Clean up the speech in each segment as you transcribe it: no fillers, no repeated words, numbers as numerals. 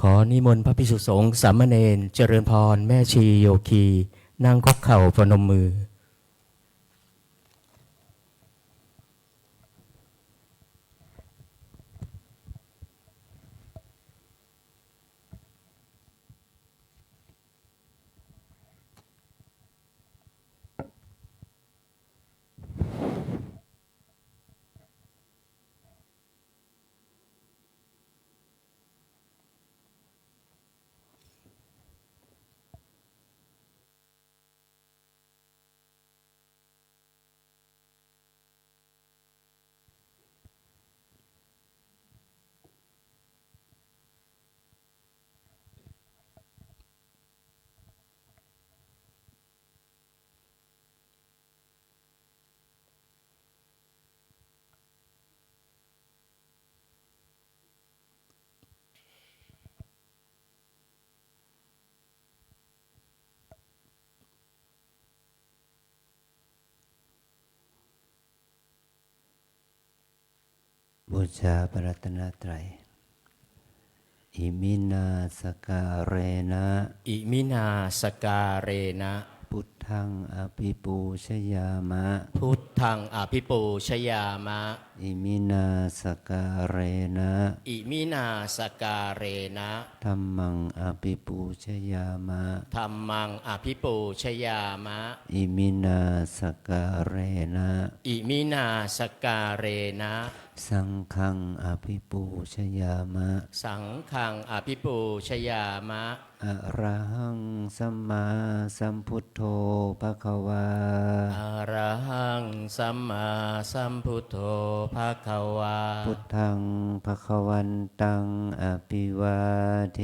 อนิมนต์พระภิกษุสงฆ์สามเณรเจริญพรแม่ชีโยคีนั่งคุกเข่าประนมมือบูชาพระรัตนตรัยอิมินาสการเรนะอิมินาสการเรนะพุทธังอภิปูชยามะพุทธังอภิปูชยามะอิมินาสการเรนะอิมินาสการเรนะธัมมังอภิปูชยามะธัมมังอภิปูชยามะอิมินาสการเรนะอิมินาสการเรนะสังฆังอภิปูชยามะสังฆังอภิปูชยามะอะระหังสัมมาสัมพุทโธภควาอะระหังสัมมาสัมพุทโธภควาพุทธังภควันตังอภิวาเท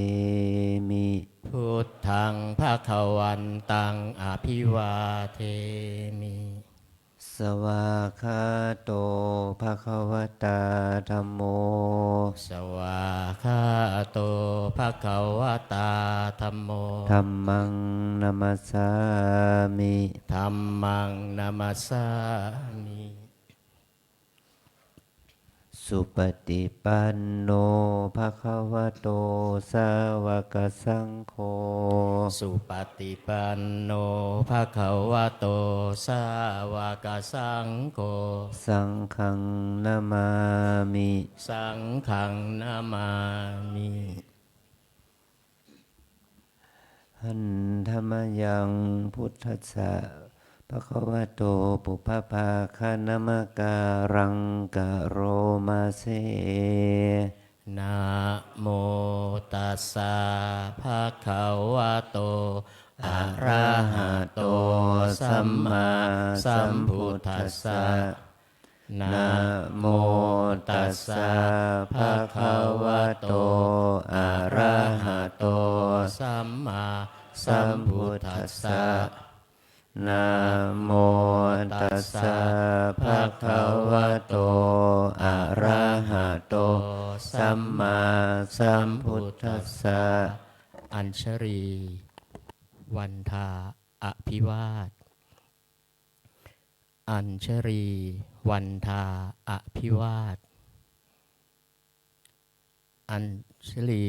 มิพุทธังภควันตังอภิวาเทมิสวากขาโตภควตาธัมโมสวากขาโตภควตาธัมโมธัมมังนัมสสามิธัมมังนัมสสามิสุปฏิปันโนภควโตสาวกสังโฆสุปฏิปันโนภควโตสาวกสังโฆสังฆังนามามิสังฆังนามามิหันธรรมยังพุทธัสสะภควโตปุพพาคานามการังกะโรมาเสนะโมตัสสะภะคะวะโตอะระหะโตสัมมาสัมพุทธัสสะนะโมตัสสะภะคะวะโตอะระหะโตสัมมาสัมพุทธัสสะนะโมตัสสะภะคะวะโตอะระหะโตสัมมาสัมพุทธัสสะอัญชรีวันทาอภิวาทอัญชรีวันทาอภิวาทอัญชลี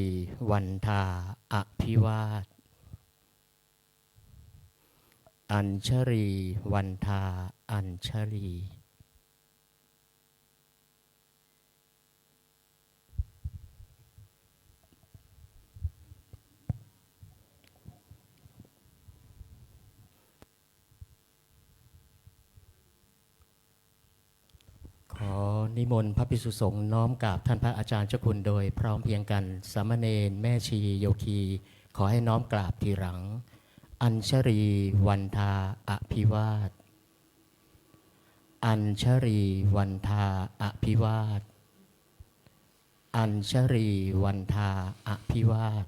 วันทาอภิวาทอัญชรีวันทาอัญชลีขอนิมนต์พระภิกษุสงฆ์น้อมกราบท่านพระอาจารย์เจ้าคุณโดยพร้อมเพรียงกันสามเณรแม่ชีโยคีขอให้น้อมกราบทีหลังอัญชรีวันทาอภิวาทอัญชรีวันทาอภิวาทอัญชรีวันทาอภิวาท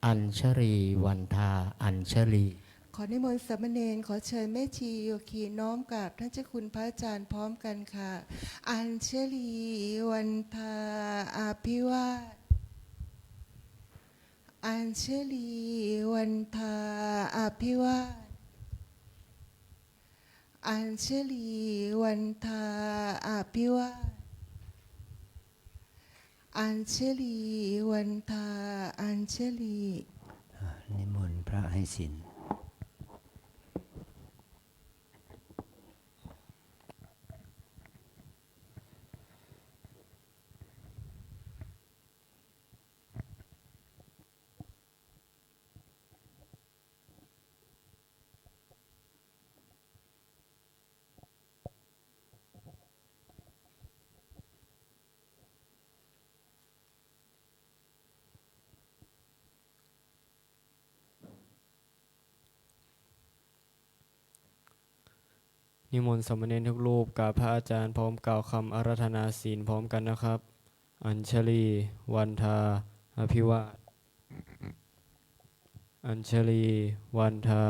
อัญชรีวันทาอัญชลีขอนิมนต์สามเณรขอเชิญแม่ชีโยคีน้อมกราบท่านเจ้าคุณพระอาจารย์พร้อมกันค่ะ อัญชลีวันทาอภิวาทอัญชลีวันทาอภิวาทอัญชลีวันทาอภิวาท อัญชลีวันทาอัญชลี นิมนต์พระให้ศีลนิมนต์สามเณรทุกรูปกราบพระอาจารย์พร้อมกล่าวคำอาราธนาศีลพร้อมกันนะครับ อัญชลีวันทาอภิวาทอัญชลีวันทา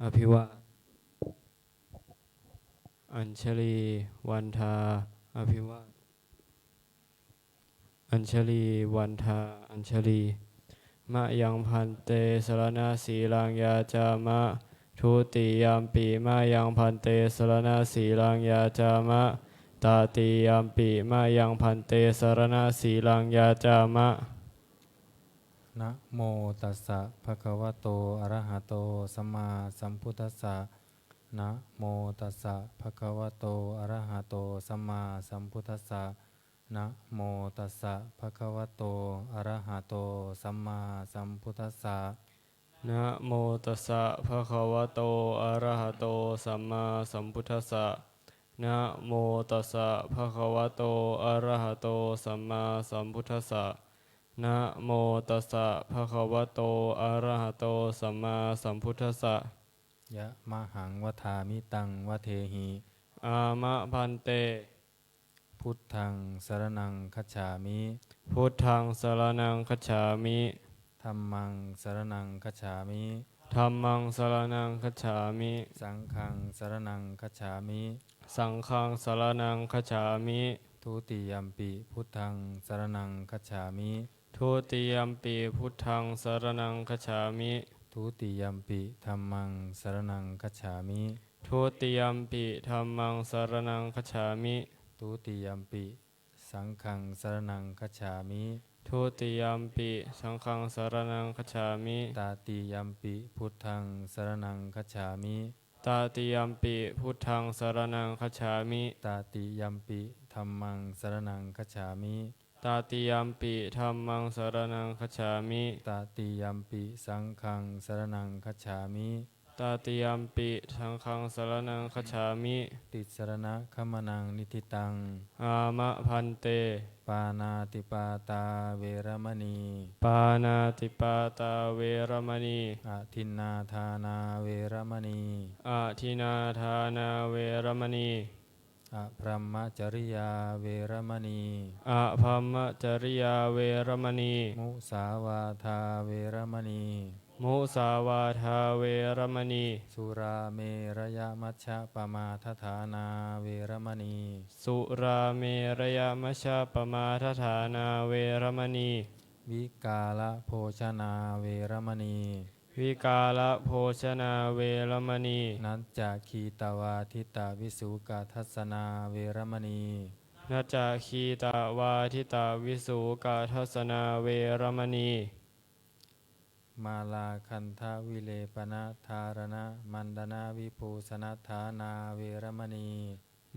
อภิวาทอัญชลีวันทาอภิวาทอัญชลีวันทาอัญชลีมะยังพันเตสรณสีลังยาจามะทุติยามปีมายังพันเตสรณสีลังยาจามะตาติยามปีมายังพันเตสรณสีลังยาจามะ นะโมตัสสะภะคะวะโตอะระหะโตสัมมาสัมพุทธัสสะนะโมตัสสะภะคะวะโตอะระหะโตสัมมาสัมพุทธัสสะนะโมตัสสะภะคะวะโตอะระหะโตสัมมาสัมพุทธัสสะ นะโมตัสสะภะคะวะโตอะระหะโตสัมมาสัมพุทธัสสะนะโมตัสสะภะคะวะโตอะระหะโตสัมมาสัมพุทธัสสะนะโมตัสสะภะคะวะโตอะระหะโตสัมมาสัมพุทธัสสะ ยะมะหังวทามิตังวเทหิ อามะพันเต พุทธังสรณังคัจฉามิ พุทธังสรณังคัจฉามิ ธัมมังสรณังคัจฉามิ ธัมมังสรณังคัจฉามิ สังฆังสรณังคัจฉามิ สังฆังสรณังคัจฉามิ ทุติยัมปิพุทธังสรณังคัจฉามิ ทุติยัมปีพุทธังสรณังคัจฉามิ ทุติยัมปิธัมมังสรณังคัจฉามิ ทุติยัมปิธัมมังสรณังคัจฉามิ ทุติยัมปิสังฆังสรณังคัจฉามิ ทุติยัมปิสังฆังสรณังคัจฉามิ ตาติยัมปิพุทธังสรณังคัจฉามิ ตาติยัมปิพุทธังสรณังคัจฉามิ ตาติยัมปิธัมมังสรณังคัจฉามิ ตาติยัมปิธัมมังสรณังคัจฉามิ ตาติยัมปิสังฆังสรณังคัจฉามิ ตาติยัมปิสังฆังสรณังคัจฉามิ ติสรณะขมนังนิทิตัง อามะพันเต ปานาติปาตาเวรมณี ปานาติปาตาเวรมณี อาทินนาทานาเวรมณี อาทินาทานาเวรมณี อะพรหมจริยาเวรมณี อาภัมมจริยาเวรมณี มุสาวาทาเวรมณี มุสาวาทาเวรมณี สุราเมรยมัชฌะปมาทฐานาเวรมณี สุราเมรยมัชฌปมาทฐานาเวรมณี วิกาลโภชนาเวรมณี วิกาลโภชนาเวรมณี นัจจคีตวาทิตาวิสุกาทัสนาเวรมณี นาจาคีตาวาทิตาวิสุกาทัสนาเวรมณี มาลาคันทาวิเลปนะธารณะมันดนาวิภูสนัฐานาเวรมณี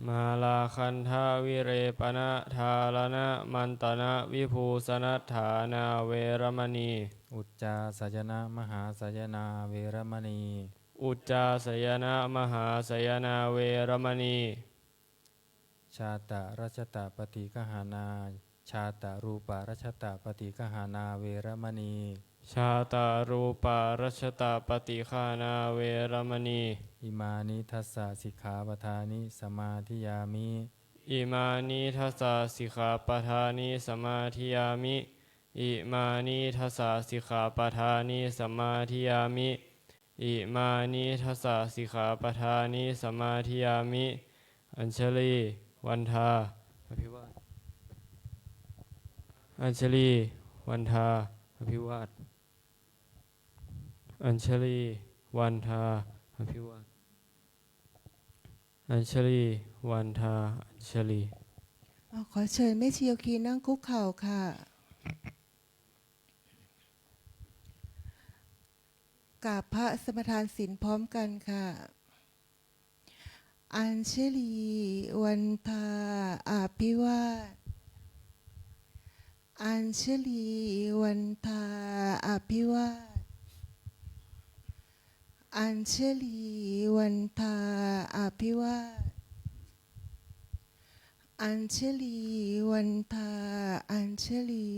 มาลาคันทาวิเรปนะทารณะมันตนะวิภูสนัฏฐานาเวรมณี อุจจาสยนะมหาสยนาเวรมณี อุจจาสยนะมหาสยนาเวรมณี ชาตะรัชตะปฏิกหานา ชาตะรูปะรัชตะปฏิกหานาเวรมณี ชาตารูปารัชตาปฏิฆานาเวรมณี อิมานิทัสสะสิกขาปทานิสมาธิยามิ อิมานิทัสสะสิกขาปทานิสมาธิยามิอิมานิทัสสะสิกขาปทานิสมาธิยามิอิมานิทัสสะสิกขาปทานิสมาธิยามิอัญชลีวันทาอภิวาทอัญชลีวันทาอภิวาทอัญชลีวันทาอภิวาทอัญชลีวันทาอัญชลี ขอเชิญแม่ชีโยคีนั่งคุกเข่าค่ะกราบพระสมทานศีลพร้อมกันค่ะ อัญชลีวันทาอาภิวาทอัญชลีวันทาอาภิวาทอัญชลีวันทาอาภิวาทอัญชลีวันทาอัญชลี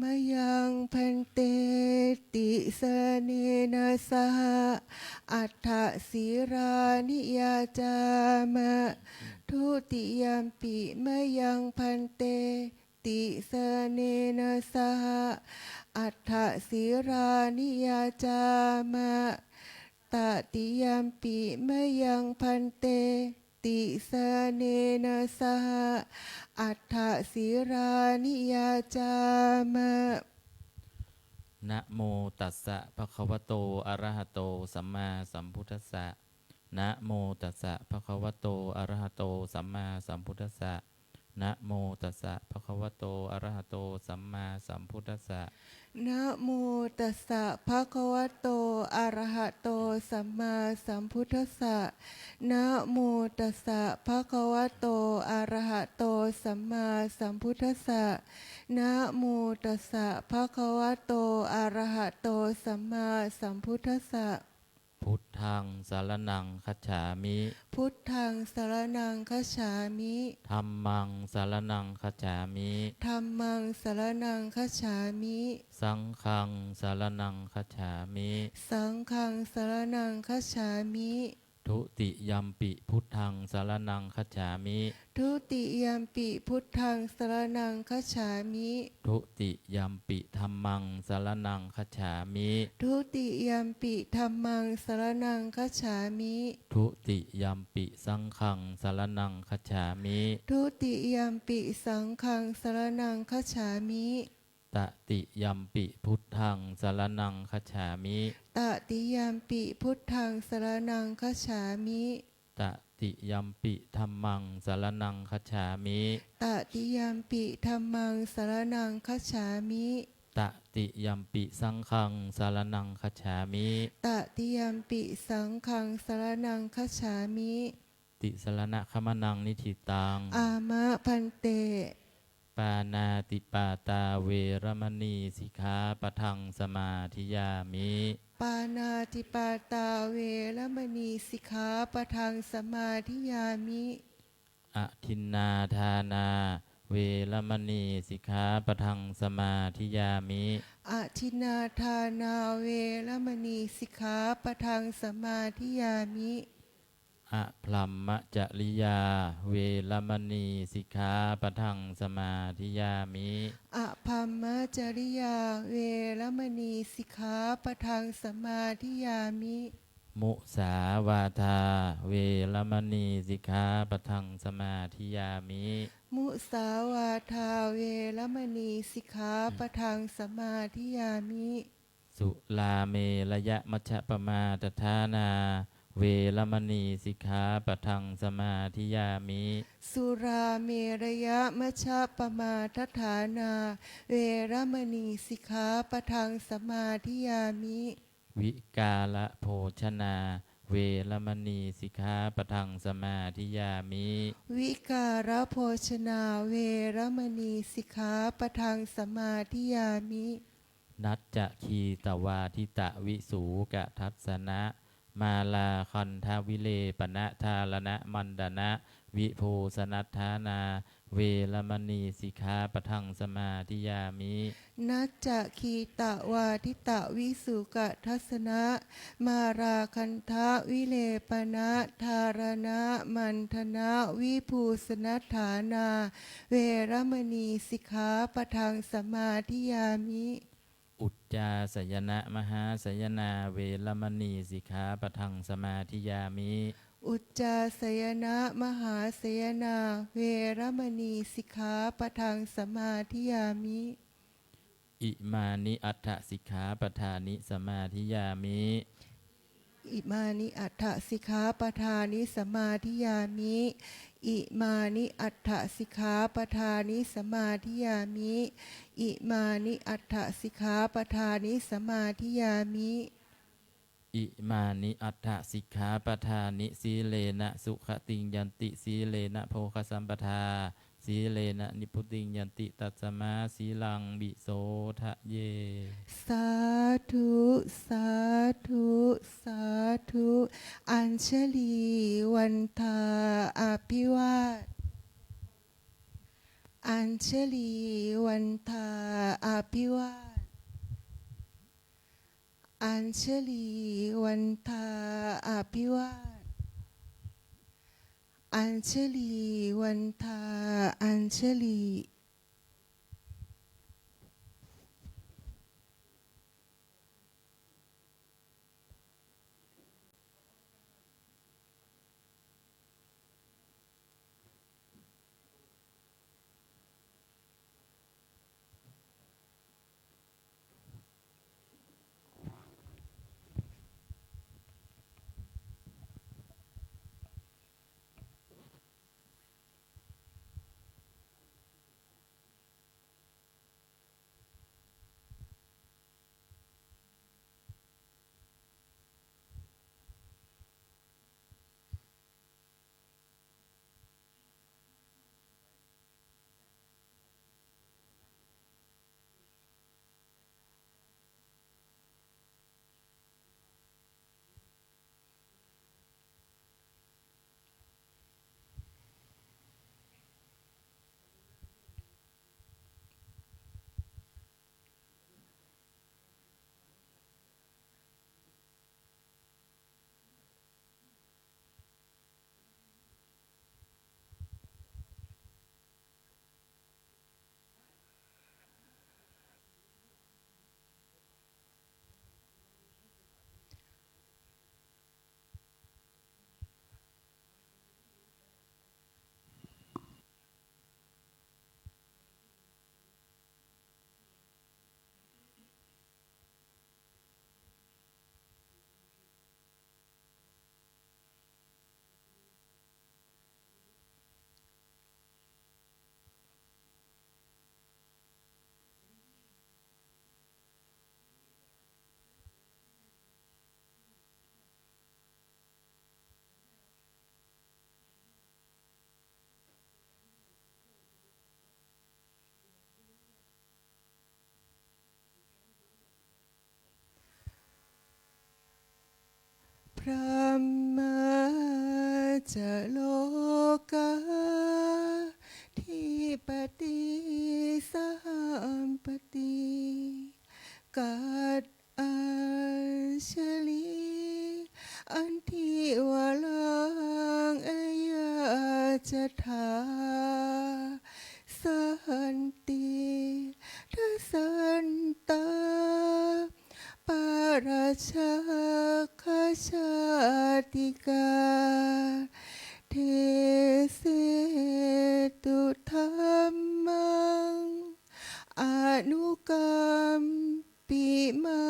มยังพันเตติสเนนะสหอัฏฐศิรานิยาจามะทุติยมปิมยังพันเตติสเนนะสหอัฏฐศิรานิยาจามะตติยมปิมยังพันเตติสเนนะสหอัฏฐศิรานิยาจามะ นะโมตัสสะภะคะวะโตอะระหะโตสัมมาสัมพุทธัสสะนะโมตัสสะภะคะวะโตอะระหะโตสัมมาสัมพุทธัสสะนะโมตัสสะภะคะวะโตอะระหะโตสัมมาสัมพุทธัสสะ นะโมตัสสะภะคะวะโตอะระหะโตสัมมาสัมพุทธัสสะนะโมตัสสะภะคะวะโตอะระหะโตสัมมาสัมพุทธัสสะนะโมตัสสะภะคะวะโตอะระหะโตสัมมาสัมพุทธัสสะ พุทธังสารนังคัจฉามิ พุทธังสรณังคัจฉามิ ธัมมังสารนังคัจฉามิ ธัมมังสรณังคัจฉามิ สังฆังสารนังคัจฉามิ สังฆังสรณังคัจฉามิ ทุติยัมปิพุทธังสารนังคัจฉามิ ทุติยมปิพุทธังสรณังคัจฉามิ ทุติยัมปิธัมมังสารนังคัจฉามิ ทุติยมปิธัมมังสรณังคัจฉามิ ทุติยัมปิสังฆังสารนังคัจฉามิ ทุติยมปิสังฆังสรณังคัจฉามิ ตติยัมปิพุทธังสารนังคัจฉามิ ตติยมปิพุทธังสรณังคัจฉามิ ตติยัมปิธัมมังสารนังคัจฉามิ ตติยมปิธัมมังสรณังคัจฉามิ ตติยัมปิสังฆังสารนังคัจฉามิ ตติยมปิสังฆังสรณังคัจฉามิ ติสรณะขมนังนิธิตัง อามะพันเต ปานาติปาตาเวรมณีสิกขาปะทังสมาธิยามิ ปานาติปาตาเวรมณีสิกขาปะทังสมาธิยามิ อทินนาทานาเวรมณีสิกขาปะทังสมาธิยามิ อทินาทานาเวรมณีสิกขาปะทังสมาธิยามิ อะพลัมมะจริยาเวรมณีสิกขาปะทังสมาธิยามิ อภัมมจริยาเวรมณีสิกขาปะทังสมาธิยามิ มุสาวาทาเวรมณีสิกขาปะทังสมาธิยามิ มุสาวาทาเวรมณีสิกขาปะทังสมาธิยามิ สุลาเมระยะมัชฌปมาตฐานาเวรมณีสิกขาปะทังสมาธิยามิ สุราเมรยะมัชฌะปมาทฐานาเวรมณีสิกขาปะทังสมาธิยามิ วิกาละโภชนาเวรมณีสิกขาปะทังสมาธิยามิ วิการโภชนาเวรมณีสิกขาปะทังสมาธิยามิ นัจจะคีตวาทิตะวิสูกะทัศนะมาลาคันทวิเลปนะทาลนะมันดนะวิภูสนัทธานาเวรมณีสิกขาปะทังสมาธิยามิ นัจจะคีตะวาทิตะวิสุกะทัสนะมาราคันทะวิเลปนะธารณะมันธนะวิภูสนัฏฐานาเวรมณีสิกขาปะทังสมาธิยามิ อุจจาสยนะมหาสยนาเวรมณีสิกขาปะทังสมาธิยามิ อุจจาสยนะมหาสยนาเวรมณีสิกขาปะทังสมาธิยามิ อิมานิอัฏฐสิกขาปทานิสมาธิยามิ อิมานิอัฏฐสิกขาปทานิสมาธิยามิอิมานิอัฏฐสิกขาปทานิสมาธิยามิอิมานิอัฏฐสิกขาปทานิสมาธิยามิ อิมานิอัฏฐสิกขาปทานิสีเลนะสุขติงยันติสีเลนะโภคสัมปทาสีเลนะนิพุติงยันติตัสมาสีลังบิโสทะเย สาธุสาธุสาธุอัญชลีวันทาอภิวาทอัญชลีวันทาอภิวาทอัญชลีวันทาอภิวาทอัญชลีวันทาอัญชลีพระมาจะโลกาทิปติสหัมปติกัดอัญชลีอันทิวลังอายาจถาสันติทัสสันตาปาราชาคชาติกาเทเสตุธรรมังอนุกรรมปิมั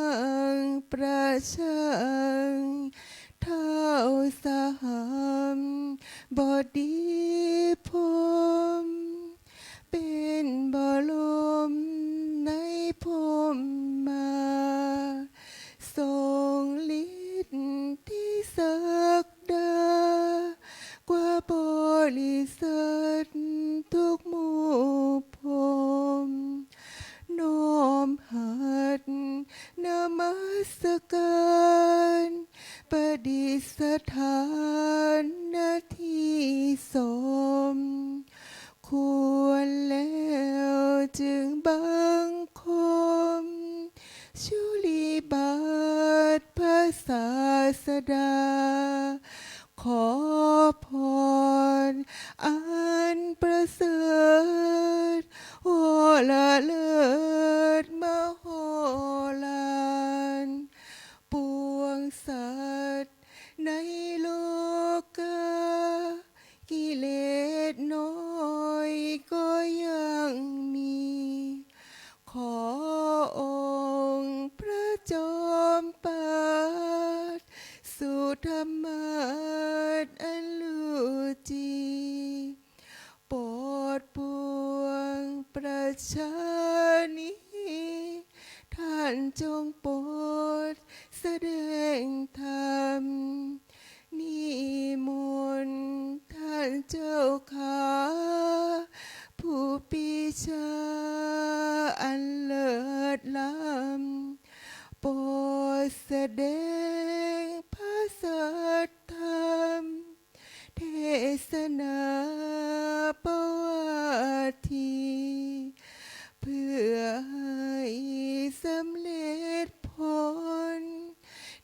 งประชังเท้าสหัมบดีพรหมเป็นบรมในพรหมมาทรงฤทธิ์ที่ศักดากว่าบริษัททุกหมู่พรหมน้อมหัดนมัสการประดิษฐานหน้าที่สมควรแล้วจึงบังคมชุลีบาทพระศาสดาขอพรอันประเสริฐโอละเลิศมโหฬารปวงสัตว์ในโลกากิเลสน้อยก็ยังมีขอองค์พระจอมปาฏสุ ธรรมาสอันลูจีโปรดปวงประชานิท่านจงโปรดแสดงธรรมนิมนต์ท่านเจ้าขาผู้ปีชาอันเลิศล้ำโปรดแสดงพระสัทธรรมเทศนาประวัติเพื่อให้สำเร็จผล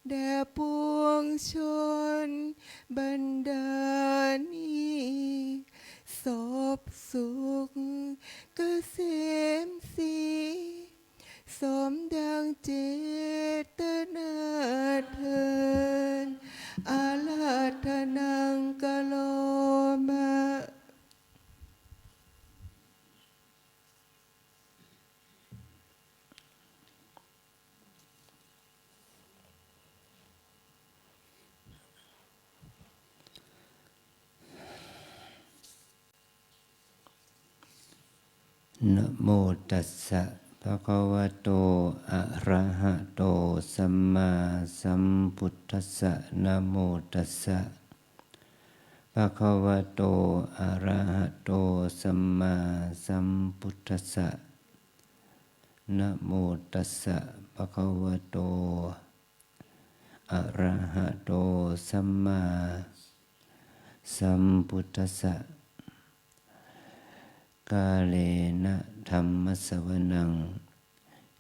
แด่ปวงชนบรรดานี้สบสุขเกษมศรีสมดังเจตนาเทินอาลาธนังกะโลมะ นะโมตัสสะภะคะวะโตอะระหะโตสัมมาสัมพุทธัสสะนะโมตัสสะภะคะวะโตอะระหะโตสัมมาสัมพุทธัสสะนะโมตัสสะภะคะวะโตอะระหะโตสัมมาสัมพุทธัสสะกาเลนะธัมมสวนัง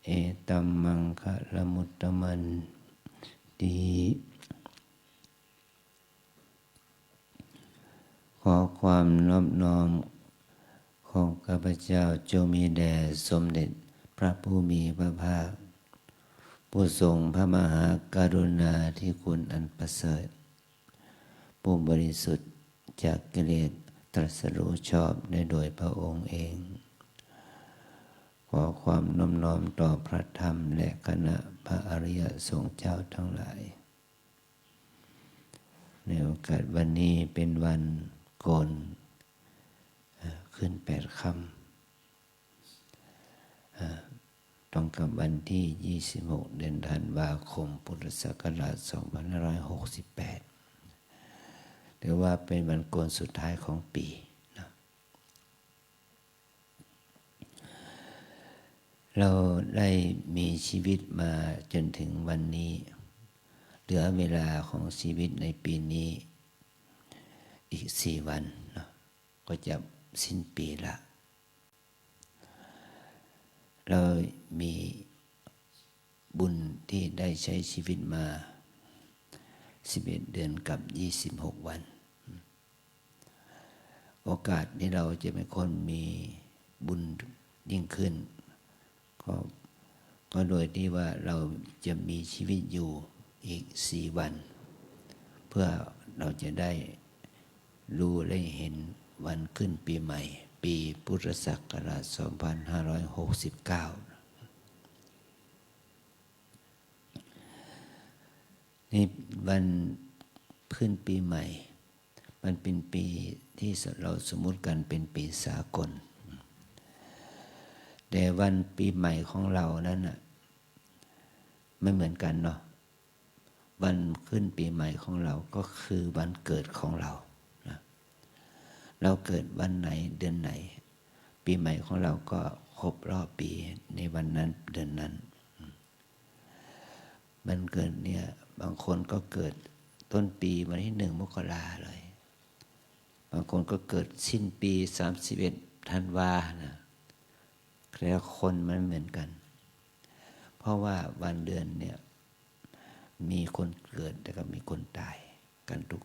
เอตัมมังคะละมุตตมันติขอความนอบน้อมของข้าพเจ้าจงมีแด่สมเด็จพระผู้มีพระภาคผู้ทรงพระมหากรุณาธิคุณอันประเสริฐผู้บริสุทธิ์จากกิเลสตรัสรู้ชอบได้โดยพระองค์เองขอความน้อมน้อมต่อพระธรรมและคณะพระอริยสงฆ์เจ้าทั้งหลายในโอกาสวันนี้เป็นวันโกนขึ้น8 ค่ำตรงกับวันที่26 เดือนธันวาคมพุทธศักราช2568ถือว่าเป็นวันโกนสุดท้ายของปีนะเราได้มีชีวิตมาจนถึงวันนี้เหลือเวลาของชีวิตในปีนี้อีก4 วันนะก็จะสิ้นปีละเรามีบุญที่ได้ใช้ชีวิตมา11 เดือนกับ26 วันโอกาสที่เราจะเป็นคนมีบุญยิ่งขึ้นก็โดยที่ว่าเราจะมีชีวิตอยู่อีก4 วันเพื่อเราจะได้รู้และเห็นวันขึ้นปีใหม่ปีพุทธศักราช2569นี่วันขึ้นปีใหม่มันเป็นปีที่เราสมมุติกันเป็นปีสากลแต่วันปีใหม่ของเรานั้นน่ะไม่เหมือนกันเนาะวันขึ้นปีใหม่ของเราก็คือวันเกิดของเรานะเราเกิดวันไหนเดือนไหนปีใหม่ของเราก็ครบรอบปีในวันนั้นเดือนนั้นมันเกิดเนี่ยบางคนก็เกิดต้นปีวันที่1 มกราเลยบางคนก็เกิดสิ้นปี31 ธันวานะแล้วคนมันเหมือนกันเพราะว่าวันเดือนเนี่ยมีคนเกิดแต่ก็มีคนตายกันทุก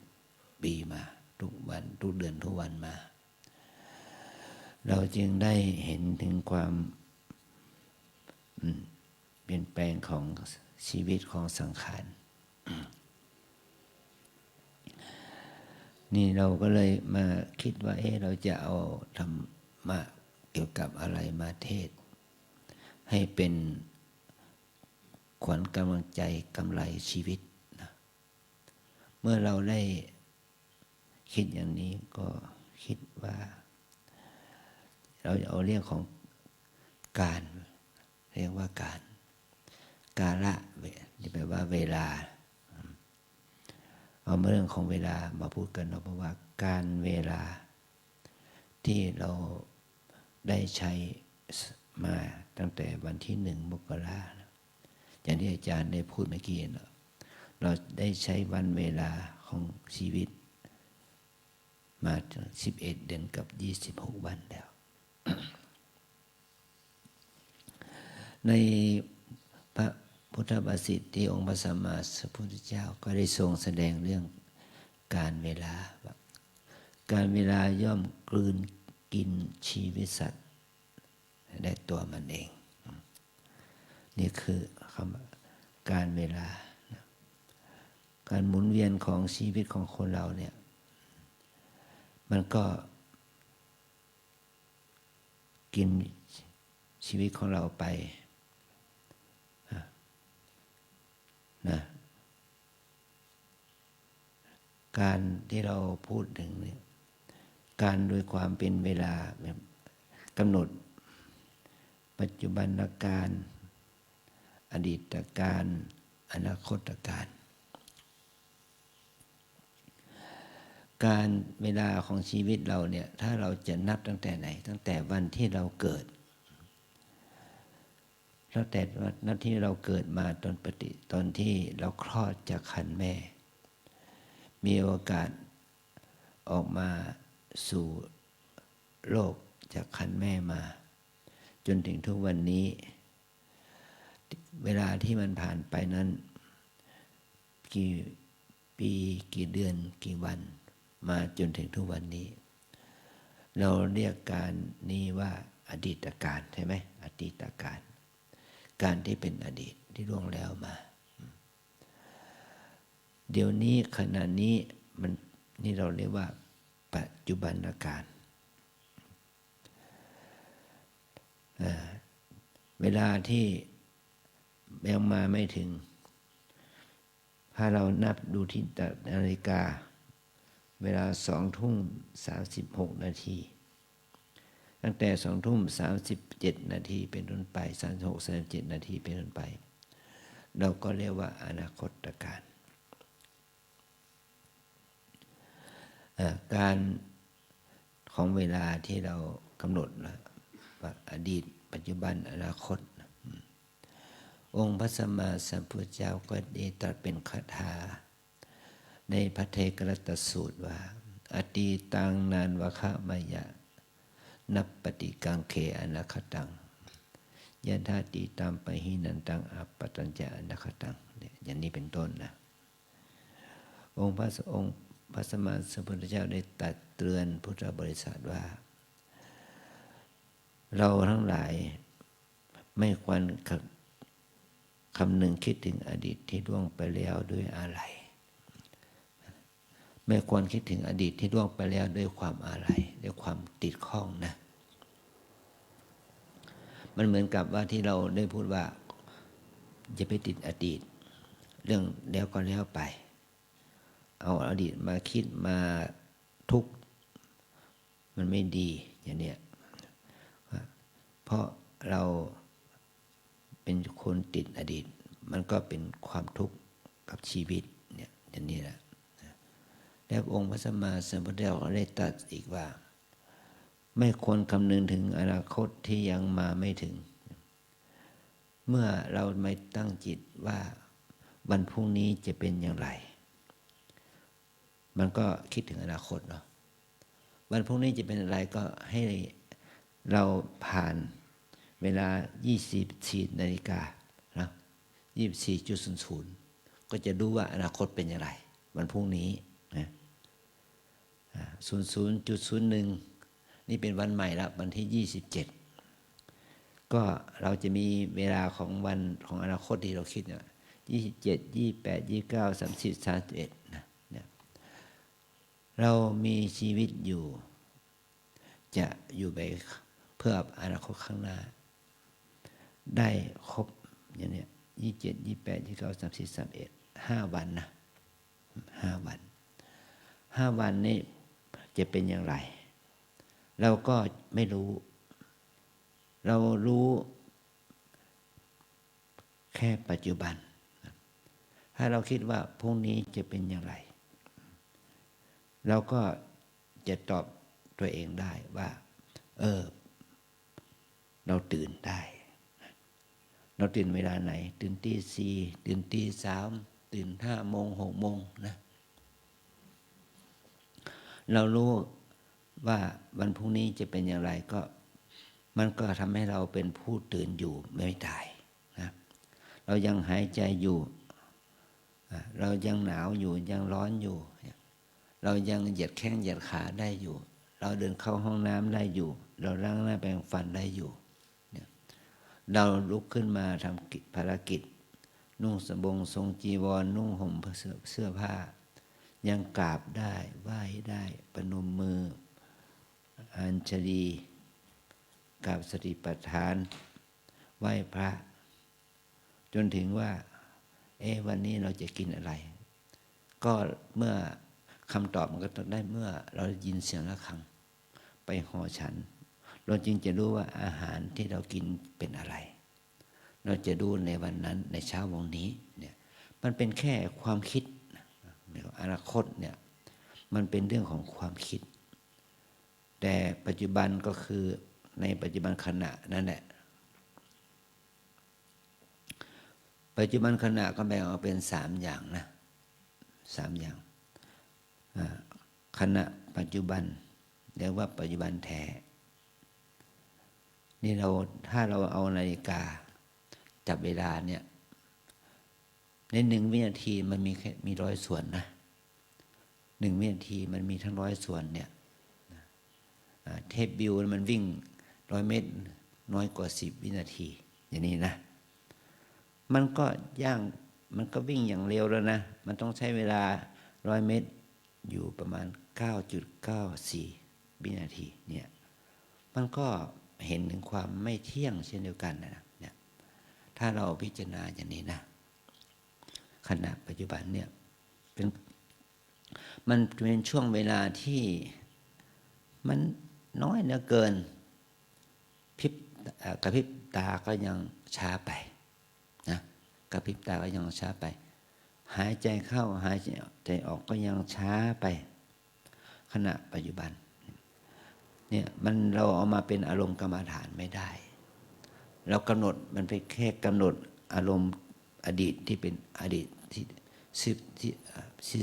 ปีมาทุกวันทุกเดือนทุกวันมาเราจึงได้เห็นถึงความเปลี่ยนแปลงของชีวิตของสังขารนี่เราก็เลยมาคิดว่าเราจะเอาธรรมะเกี่ยวกับอะไรมาเทศให้เป็นขวัญกำลังใจกำไรชีวิตนะ เมื่อเราได้คิดอย่างนี้ก็คิดว่าเราเอาเรื่องของการเรียกว่ากาละที่แปลว่าเวลาเอาเรื่องของเวลามาพูดกันเนาะเพราะว่าการเวลาที่เราได้ใช้มาตั้งแต่วันที่1 มกราอย่างที่อาจารย์ได้พูดเมื่อกี้เนาะเราได้ใช้วันเวลาของชีวิตมาถึง11 เดือนกับ26 วันแล้ว ในพระพุทธภาษิตที่องค์พระสัมมาสัมพุทธเจ้าก็ได้ทรงแสดงเรื่องการเวลาการเวลาย่อมกลืนกินชีวิตสัตว์ได้ตัวมันเองนี่คือคำการเวลาการหมุนเวียนของชีวิตของคนเราเนี่ยมันก็กินชีวิตของเราไปนะการที่เราพูดถึงเนี่ยการโดยความเป็นเวลากำหนดปัจจุบันการอดีตการอนาคตการการเวลาของชีวิตเราเนี่ยถ้าเราจะนับตั้งแต่ไหนตั้งแต่วันที่เราเกิดตั้งแต่วันที่เราเกิดมาตอนที่เราคลอดจากครรภ์แม่มีโอกาสออกมาสู่โลกจากครรภ์แม่มาจนถึงทุกวันนี้เวลาที่มันผ่านไปนั้นกี่ปีกี่เดือนกี่วันมาจนถึงทุกวันนี้เราเรียกการนี้ว่าอดีตการใช่ไหมอดีตการที่เป็นอดีตที่ล่วงแล้วมาเดี๋ยวนี้ขณะนี้มันนี่เราเรียกว่าปัจจุบันการเวลาที่ยังมาไม่ถึงถ้าเรานับดูที่นาฬิกาเวลา20:36 นาทีตั้งแต่20:37 นาทีเป็นต้นไป36-37 นาทีเป็นต้นไปเราก็เรียกว่าอนาคตการการของเวลาที่เรากำหนดว่าอดีตปัจจุบันอนาคตองค์พระสัมมาสัมพุทธเจ้าก็ได้ตรัสเป็นคาถาในพระเทกรัตสูตรว่าอตีตังนานวะคะมายะนับปฏิกังเขอนาคตังยันทาติตามปะหินันตังอัปปตัญจะอนาคตังอย่างนี้เป็นต้นนะองค์พระสัมมาสัมพุทธเจ้าได้ตรัสเตือนพุทธบริษัทว่าเราทั้งหลายไม่ควรคำนึงคิดถึงอดีตที่ล่วงไปแล้วด้วยอะไรไม่ควรคิดถึงอดีตที่ล่วงไปแล้วด้วยความอะไรด้วยความติดข้องนะมันเหมือนกับว่าที่เราได้พูดว่าอย่าไปติดอดีตเรื่องแล้วก็แล้วไปเอาอดีตมาคิดมาทุกข์มันไม่ดีอย่างเนี้ยเพราะเราเป็นคนติดอดีตมันก็เป็นความทุกข์กับชีวิตเนี่ยอย่างนี้แหละแล้วองค์พระสัมมาสัมพุทธเจ้าได้ตรัสอีกว่าไม่ควรคำนึงถึงอนาคตที่ยังมาไม่ถึงเมื่อเราไม่ตั้งจิตว่าวันพรุ่งนี้จะเป็นอย่างไรมันก็คิดถึงอนาคตเนาะวันพรุ่งนี้จะเป็นอะไรก็ให้เราผ่านเวลา 24 นาฬิกานะ 24:00 ก็จะรู้ว่าอนาคตเป็นอย่างไรวันพรุ่งนี้นะ00:01 นี่เป็นวันใหม่ละวันที่ 27ก็เราจะมีเวลาของวันของอนาคตที่เราคิดเนี่ย27 28 29 30 31นะเรามีชีวิตอยู่จะอยู่ไปเพื่ออนาคตข้างหน้าได้ครบอย่างเนี้ย27 28 29 30 31 5 วันนะ 5 วัน5 วันนี้จะเป็นอย่างไรเราก็ไม่รู้ เรารู้แค่ปัจจุบันถ้าเราคิดว่าพรุ่งนี้จะเป็นอย่างไรเราก็จะตอบตัวเองได้ว่าเราตื่นได้เราตื่นเวลาไหนตื่นตี 4ตื่นตี 3ตื่น5 โมง 6 โมงนะเรารู้ว่าวันพรุ่งนี้จะเป็นอย่างไรก็มันก็ทำให้เราเป็นผู้ตื่นอยู่ไม่ตายนะเรายังหายใจอยู่เรายังหนาวอยู่ยังร้อนอยู่เรายังเหยียดแข้งเหยียดขาได้อยู่เราเดินเข้าห้องน้ำได้อยู่เราล้างหน้าแปรงฟันได้อยู่เราลุกขึ้นมาทำภารกิจนุ่งสบงทรงจีวรนุ่งห่มเสื้อผ้ายังกราบได้ไหว้ได้ประนมมืออัญชลีกราบสติปัฏฐานไหว้พระจนถึงว่าวันนี้เราจะกินอะไรก็เมื่อคำตอบมันก็ต้องได้เมื่อเราได้ยินเสียงะระฆังไปหอฉันเราจึงจะรู้ว่าอาหารที่เรากินเป็นอะไรเราจะดูในวันนั้นในเช้าวันนี้เนี่ยมันเป็นแค่ความคิดอนาคตเนี่ยมันเป็นเรื่องของความคิดแต่ปัจจุบันก็คือในปัจจุบันขณะนั่นแหละปัจจุบันขณะก็แบ่งออกเป็น3 อย่างนะ3 อย่างขณะปัจจุบันเรียกว่าปัจจุบันแท้นี่ถ้าเราเอานาฬิกาจับเวลาเนี่ยใน1 วินาทีมันมี100 ส่วนนะ1 วินาทีมันมีทั้ง100 ส่วนเนี่ยเทปบิลมันวิ่ง100 เมตรน้อยกว่า10 วินาทีอย่างนี้นะมันก็วิ่งอย่างเร็วแล้วนะมันต้องใช้เวลา100 เมตรอยู่ประมาณ 9.94 วินาทีเนี่ยมันก็เห็นถึงความไม่เที่ยงเช่นเดียวกันนะเนี่ยถ้าเราพิจารณาอย่างนี้นะขณะปัจจุบันเนี่ยมันเป็นช่วงเวลาที่มันน้อยเหลือเกินกระพริบตาก็ยังช้าไปนะกระพริบตาก็ยังช้าไปหายใจเข้าหายใจออกก็ยังช้าไปขณะปัจจุบันเนี่ยเราเอามาเป็นอารมณ์กรรมฐานไม่ได้เรากำหนดมันเป็นแค่กำหนดอารมณ์อดีตที่เป็นอดีตที่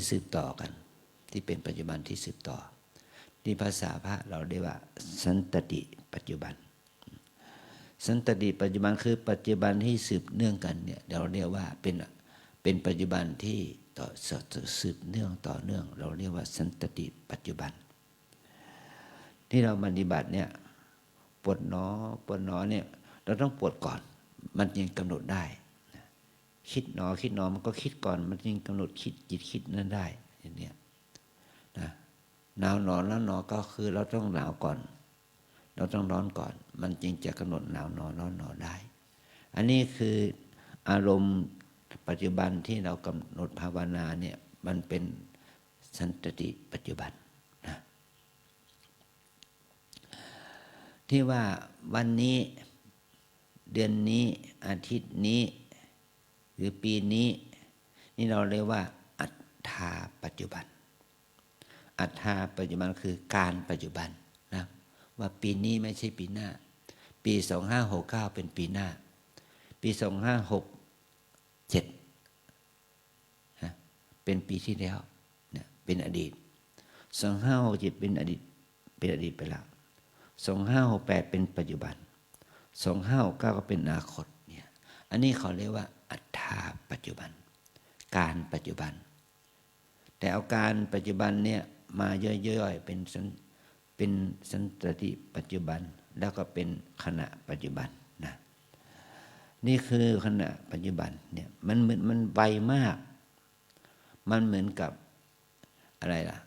สืบต่อกันที่เป็นปัจจุบันที่สืบต่อที่ภาษาพระเราเรียกว่าสันตติปัจจุบันสันตติปัจจุบันคือปัจจุบันที่สืบเนื่องกันเนี่ยเราเรียกว่าเป็นปัจจุบันที่สืบเนื่องต่อเนื่องเราเรียกว่าสันตติปัจจุบันที่เราปฏิบัติเนี่ยปวดหนอเนี่ยเราต้องปวดก่อนมันยังกำหนดได้คิดหนอมันก็คิดก่อนมันยังกำหนดจิตคิดนั้นได้อย่างเนี้ยนะหนาวหนอแล้วหนอก็คือเราต้องหนาวก่อนเราต้องร้อนก่อนมันจึงจะกำหนดหนาวหนอร้อนหนอได้อันนี้คืออารมณ์ปัจจุบันที่เรากำหนดภาวนาเนี่ยมันเป็นสันตติปัจจุบันนะที่ว่าวันนี้เดือนนี้อาทิตย์นี้หรือปีนี้นี่เราเรียกว่าอัตถาปัจจุบันอัตถาปัจจุบันคือการปัจจุบันนะว่าปีนี้ไม่ใช่ปีหน้าปี2569เป็นปีหน้าปี2567เป็นปีที่แล้วเนี่ยเป็นอดีต2567เป็นอดีตไปแล้ว2568เป็นปัจจุบัน2569ก็เป็นอนาคตเนี่ยอันนี้เขาเรียกว่าอัตถาปัจจุบันการปัจจุบันแต่เอาการปัจจุบันเนี่ยมาย่อยๆเป็นสันตติปัจจุบันแล้วก็เป็นขณะปัจจุบันนะนี่คือขณะปัจจุบันเนี่ยมันไวมากมันเหมือนกับอะไรล่ะ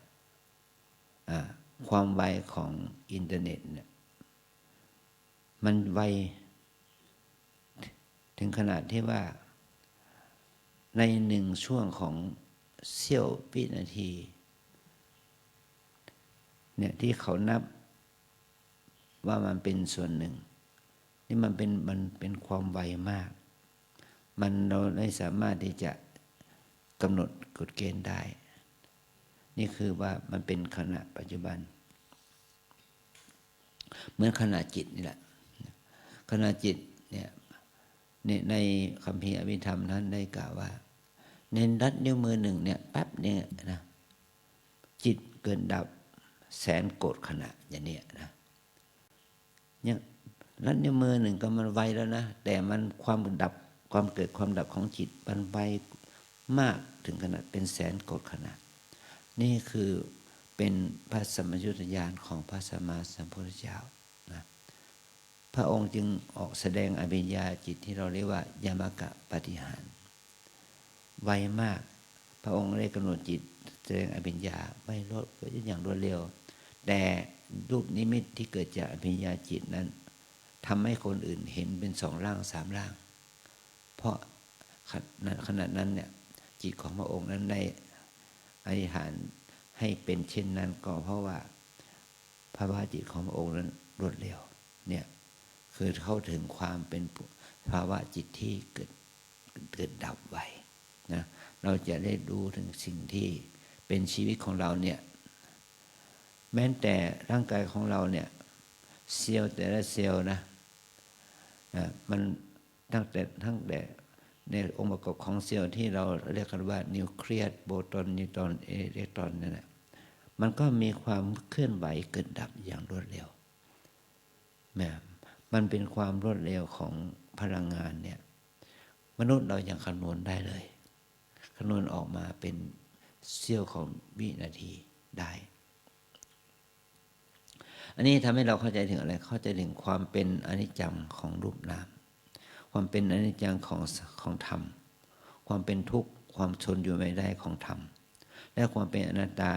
ความไวของอินเทอร์เน็ตเนี่ยมันไวถึงขนาดที่ว่าใน1 ช่วงของ เสี้ยววินาทีเนี่ยที่เขานับว่ามันเป็นส่วนหนึ่งนี่มันเป็นความไวมากเราไม่สามารถที่จะกำหนดกฎเกณฑ์ได้นี่คือว่ามันเป็นขณะปัจจุบันเหมือนขณะจิตนี่แหละขณะจิตเนี่ยในคัมภีร์อภิธรรมนั้นได้กล่าวว่าในรัดนิ้วมือหนึ่งเนี่ยแป๊บเนี่ยนะจิตเกิดดับแสนโกรธขณะอย่างนี้นะเนี่ยรัดนิ้วมือหนึ่งก็มันไวแล้วนะแต่มันความเกิดความดับของจิตมันไวมากถึงขนาดเป็นแสนโกรธขณะนี่คือเป็นพระสัมมายุตญาณของพระสัมมาสัมพุทธเจ้านะพระองค์จึงออกแสดงอภิญญาจิตที่เราเรียกว่ายามกะปาฏิหาริย์ไวมากพระองค์ได้กำหนดจิตแสดงอภิญญาไม่รวดอย่างรวดเร็วแต่รูปนิมิตที่เกิดจากอภิญญาจิตนั้นทำให้คนอื่นเห็นเป็น2 ร่าง 3 ร่างเพราะขณะนั้นเนี่ยจิตของพระองค์นั้นได้อธิษฐานให้เป็นเช่นนั้นก็เพราะว่าภาวะจิตของพระองค์นั้นรวดเร็วเนี่ยคือเข้าถึงความเป็นภาวะจิตที่เกิดดับไวนะเราจะได้รู้ถึงสิ่งที่เป็นชีวิตของเราเนี่ยแม้แต่ร่างกายของเราเนี่ยเซลล์แต่ละเซลล์นะมันตั้งแต่ในองค์ประกอบของเซลล์ที่เราเรียกกันว่านิวเคลียสโปรตอนนิวตรอนอิเล็กตรอนนั่นแหละมันก็มีความเคลื่อนไหวเกิดดับอย่างรวดเร็วมันเป็นความรวดเร็วของพลังงานเนี่ยมนุษย์เรายังคำนวณได้เลยคำนวณออกมาเป็นเสี้ยวของวินาทีได้อันนี้ทำให้เราเข้าใจถึงอะไรเข้าใจถึงความเป็นอนิจจังของรูปนามความเป็นอนิจจังของธรรมความเป็นทุกข์ความทนอยู่ไม่ได้ของธรรมและความเป็นอนัตตา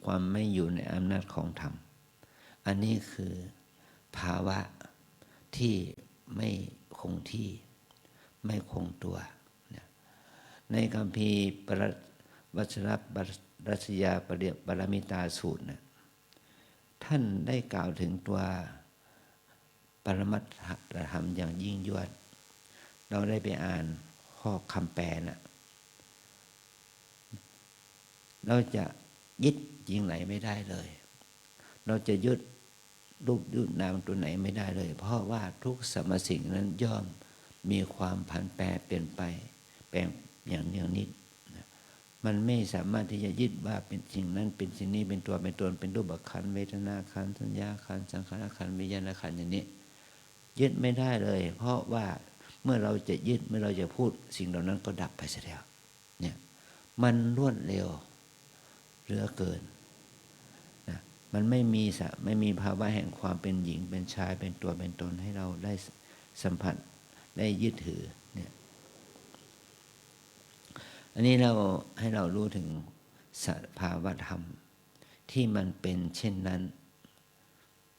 ความไม่อยู่ในอำนาจของธรรมอันนี้คือภาวะที่ไม่คงที่ไม่คงตัวในคัมภีร์วัชรรัชยาปรมิตาสูตรนะท่านได้กล่าวถึงตัวปรมัตถธรรมอย่างยิ่งยวดเราได้ไปอ่านข้อคำแปลนะเราจะยึดสิ่งไหนไม่ได้เลยเราจะยึดรูปยึดนามตัวไหนไม่ได้เลยเพราะว่าทุกสรรพสิ่งนั้นย่อมมีความผันแปรเปลี่ยนไปแปลงอย่างเนืองนิดมันไม่สามารถที่จะยึดว่าเป็นสิ่งนั้นเป็นสิ่งนี้เป็นตัวเป็นตนเป็นรูปขันธ์เวทนาขันธ์สัญญาขันธ์สังขารขันธ์วิญญาณขันธ์อย่างนี้ยึดไม่ได้เลยเพราะว่าเมื่อเราจะยึดเมื่อเราจะพูดสิ่งเหล่านั้นก็ดับไปเสียแล้วเนี่ยมันรวดเร็วเหลือเกินนะมันไม่มีภาวะแห่งความเป็นหญิงเป็นชายเป็นตัวเป็นตนให้เราได้สัมผัสได้ยึดถือเนี่ยอันนี้เราให้เรารู้ถึงสภาวะธรรมที่มันเป็นเช่นนั้น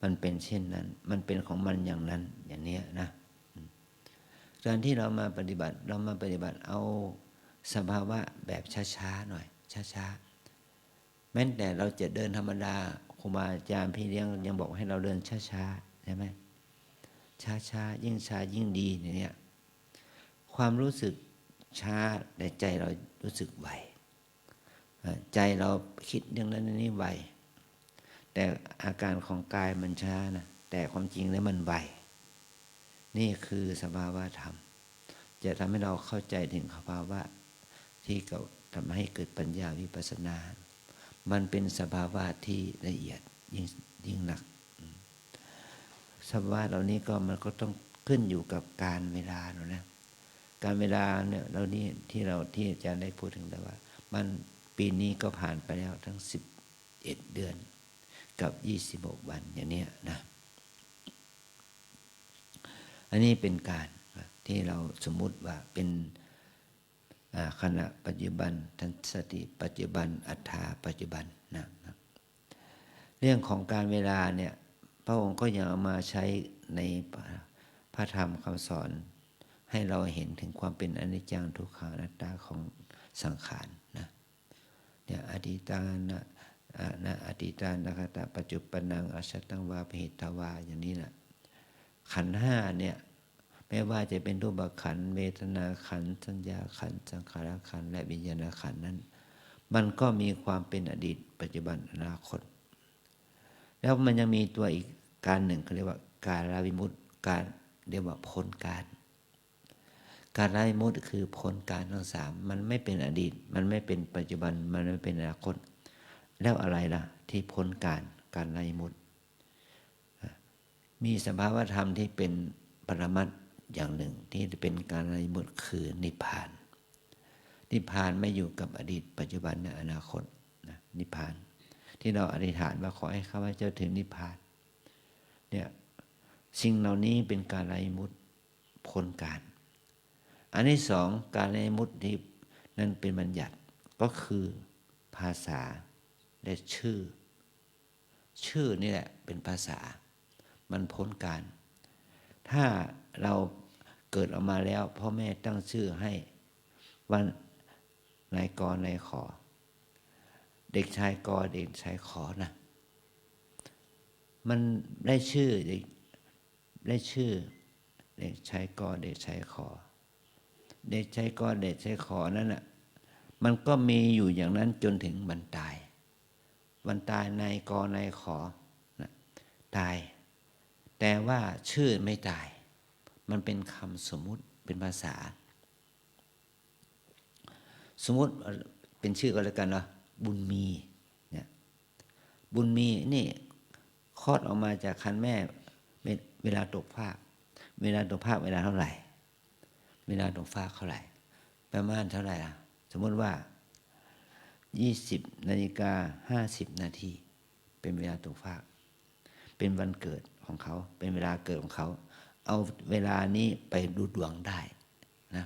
มันเป็นเช่นนั้นมันเป็นของมันอย่างนั้นอย่างนี้นะการที่เรามาปฏิบัติเอาสภาวะแบบช้าๆหน่อยช้าๆแม้แต่เราจะเดินธรรมดาครูบาอาจารย์พี่เลี้ยงยังบอกให้เราเดินช้าๆใช่ไหมช้าๆยิ่งช้ายิ่งดีเนี่ยความรู้สึกช้าแต่ใจเรารู้สึกไวใจเราคิดอย่างนั้นนี่ไวแต่อาการของกายมันช้านะแต่ความจริงแล้วมันไวนี่คือสภาวะธรรมจะทำให้เราเข้าใจถึงสภาวะที่ทำให้เกิดปัญญาวิปัสสนามันเป็นสภาวะที่ละเอียดยิ่งหนักสภาวะเหล่านี้มันก็ต้องขึ้นอยู่กับการเวลานะการเวลาเนี่ยที่อาจารย์ได้พูดถึงแล้วว่ามันปีนี้ก็ผ่านไปแล้วทั้ง11 เดือนกับ26 วันอย่างนี้นะอันนี้เป็นการที่เราสมมุติว่าเป็นขณะปัจจุบันทันสติปัจจุบันอัฏฐาปัจจุบันนะเรื่องของการเวลาเนี่ยพระองค์ก็ยังเอามาใช้ในพระธรรมคำสอนให้เราเห็นถึงความเป็นอนิจจังทุกขังอนัตตาของสังขารนะ เนี่ยอดีตานะนะอดีตานะคตะปัจจุปนังอชตังวาเพตวาอย่างนี้นะขันธ์ห้าเนี่ยไม่ว่าจะเป็นรูปขันธ์เวทนาขันธ์สัญญาขันธ์สังขารขันธ์และวิญญาณขันธ์นั้นมันก็มีความเป็นอดีตปัจจุบันอนาคตแล้วมันยังมีตัวอีกการหนึ่งเขาเรียกว่าการละวิมุตติการเรียกว่าพ้นการละวิมุตติคือพ้นการทั้งสามมันไม่เป็นอดีตมันไม่เป็นปัจจุบันมันไม่เป็นอนาคตแล้วอะไรล่ะที่พ้นการละวิมุตติมีสภาวธรรมที่เป็นปรมัตถ์อย่างหนึ่งที่เป็นการละวิมุตติคือนิพพานนิพพานไม่อยู่กับอดีตปัจจุบันและอนาคตนะนิพพานที่เราอธิษฐานว่าขอให้ข้าพเจ้าถึงนิพพานเนี่ยสิ่งเหล่านี้เป็นการละวิมุตติพ้นการอันที่สองการละวิมุตติที่นั่นเป็นบัญญัติก็คือภาษาและชื่อนี่แหละเป็นภาษามันพ้นการถ้าเราเกิดออกมาแล้วพ่อแม่ตั้งชื่อให้วันนายกนายขอเด็กชายกเด็กชายขอนะมันได้ชื่อเด็กชายกเด็กชายขอเด็กชายกเด็กชายขอนั่นน่ะมันก็มีอยู่อย่างนั้นจนถึงวันตายนายกนายขอนะตายแต่ว่าชื่อไม่ตายมันเป็นคำสมมุติเป็นภาษาสมมุติเป็นชื่อก็แล้วกันเนาะบุญมีเนี่ยบุญมีนี่คลอดออกมาจากครรภ์แม่เวลาตกฟากเวลาเท่าไหร่เวลาตกฟากเท่าไหร่ประมาณเท่าไหร่ล่ะสมมติว่า20:50 นาทีเป็นเวลาตกฟากเป็นวันเกิดของเขาเป็นเวลาเกิดของเขาเอาเวลานี้ไปดูดวงได้นะ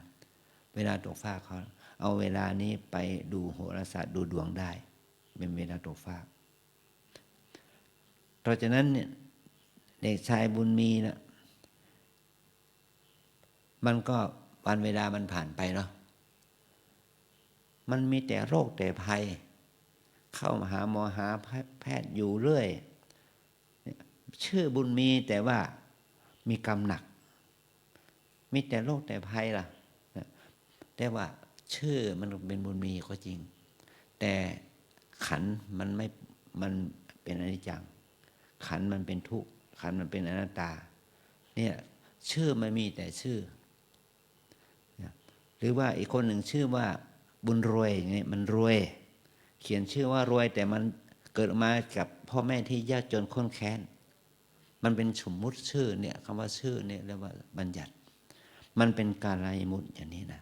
เวลาตกฟากเขาเอาเวลานี้ไปดูโหราศาสตร์ดูดวงได้เป็นเวลาตกฟากเพราะฉะนั้นเนี่ยเด็กชายบุญมีนะมันก็วันเวลามันผ่านไปเนาะมันมีแต่โรคแต่ภัยเข้ามาหาหมอหาแพทย์อยู่เรื่อยชื่อบุญมีแต่ว่ามีกรรมหนักมีแต่โรคแต่ภัยล่ะแต่ว่าชื่อมันเป็นบุญมีก็จริงแต่ขันธ์มันไม่มันเป็นอนิจจังขันธ์มันเป็นทุกข์ขันธ์มันเป็นอนัตตาเนี่ยชื่อมันมีแต่ชื่อหรือว่าอีกคนหนึ่งชื่อว่าบุญรวยอย่างนี้มันรวยเขียนชื่อว่ารวยแต่มันเกิดมากับพ่อแม่ที่ยากจนข้นแค้นมันเป็นสมมุติชื่อเนี่ยคำว่าชื่อเนี่ยเรียกว่าบัญญัติมันเป็นการละวิมุตติอย่างนี้นะ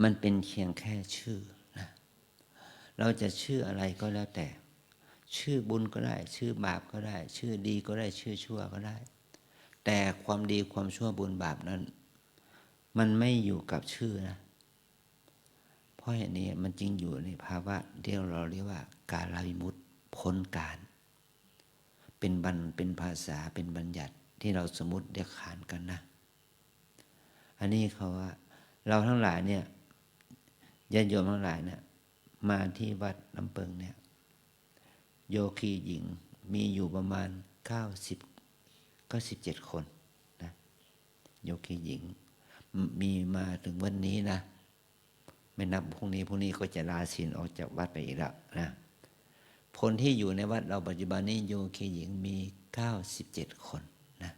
มันเป็นเพียงแค่ชื่อนะเราจะชื่ออะไรก็แล้วแต่ชื่อบุญก็ได้ชื่อบาปก็ได้ชื่อดีก็ได้ชื่อชั่วก็ได้แต่ความดีความชั่วบุญบาปนั้นมันไม่อยู่กับชื่อนะเพราะเหตุนี้มันจึงอยู่ในภาวะที่เราเรียกว่าการละวิมุตติพ้นการเป็นภาษาเป็นบัญญัติที่เราสมมุติเรียกขานกันนะอันนี้เขาว่าเราทั้งหลายเนี่ยญาติโยมทั้งหลายเนี่ยมาที่วัดลำเปิงเนี่ยโยคีหญิงมีอยู่ประมาณ97 คนนะโยคีหญิงมีมาถึงวันนี้นะไม่นับพรุ่งนี้ก็จะลาศีลออกจากวัดไปอีกแล้วนะคนที่อยู่ในวัดเราปัจจุบันนี้โยคีหญิงมี97 คนนะ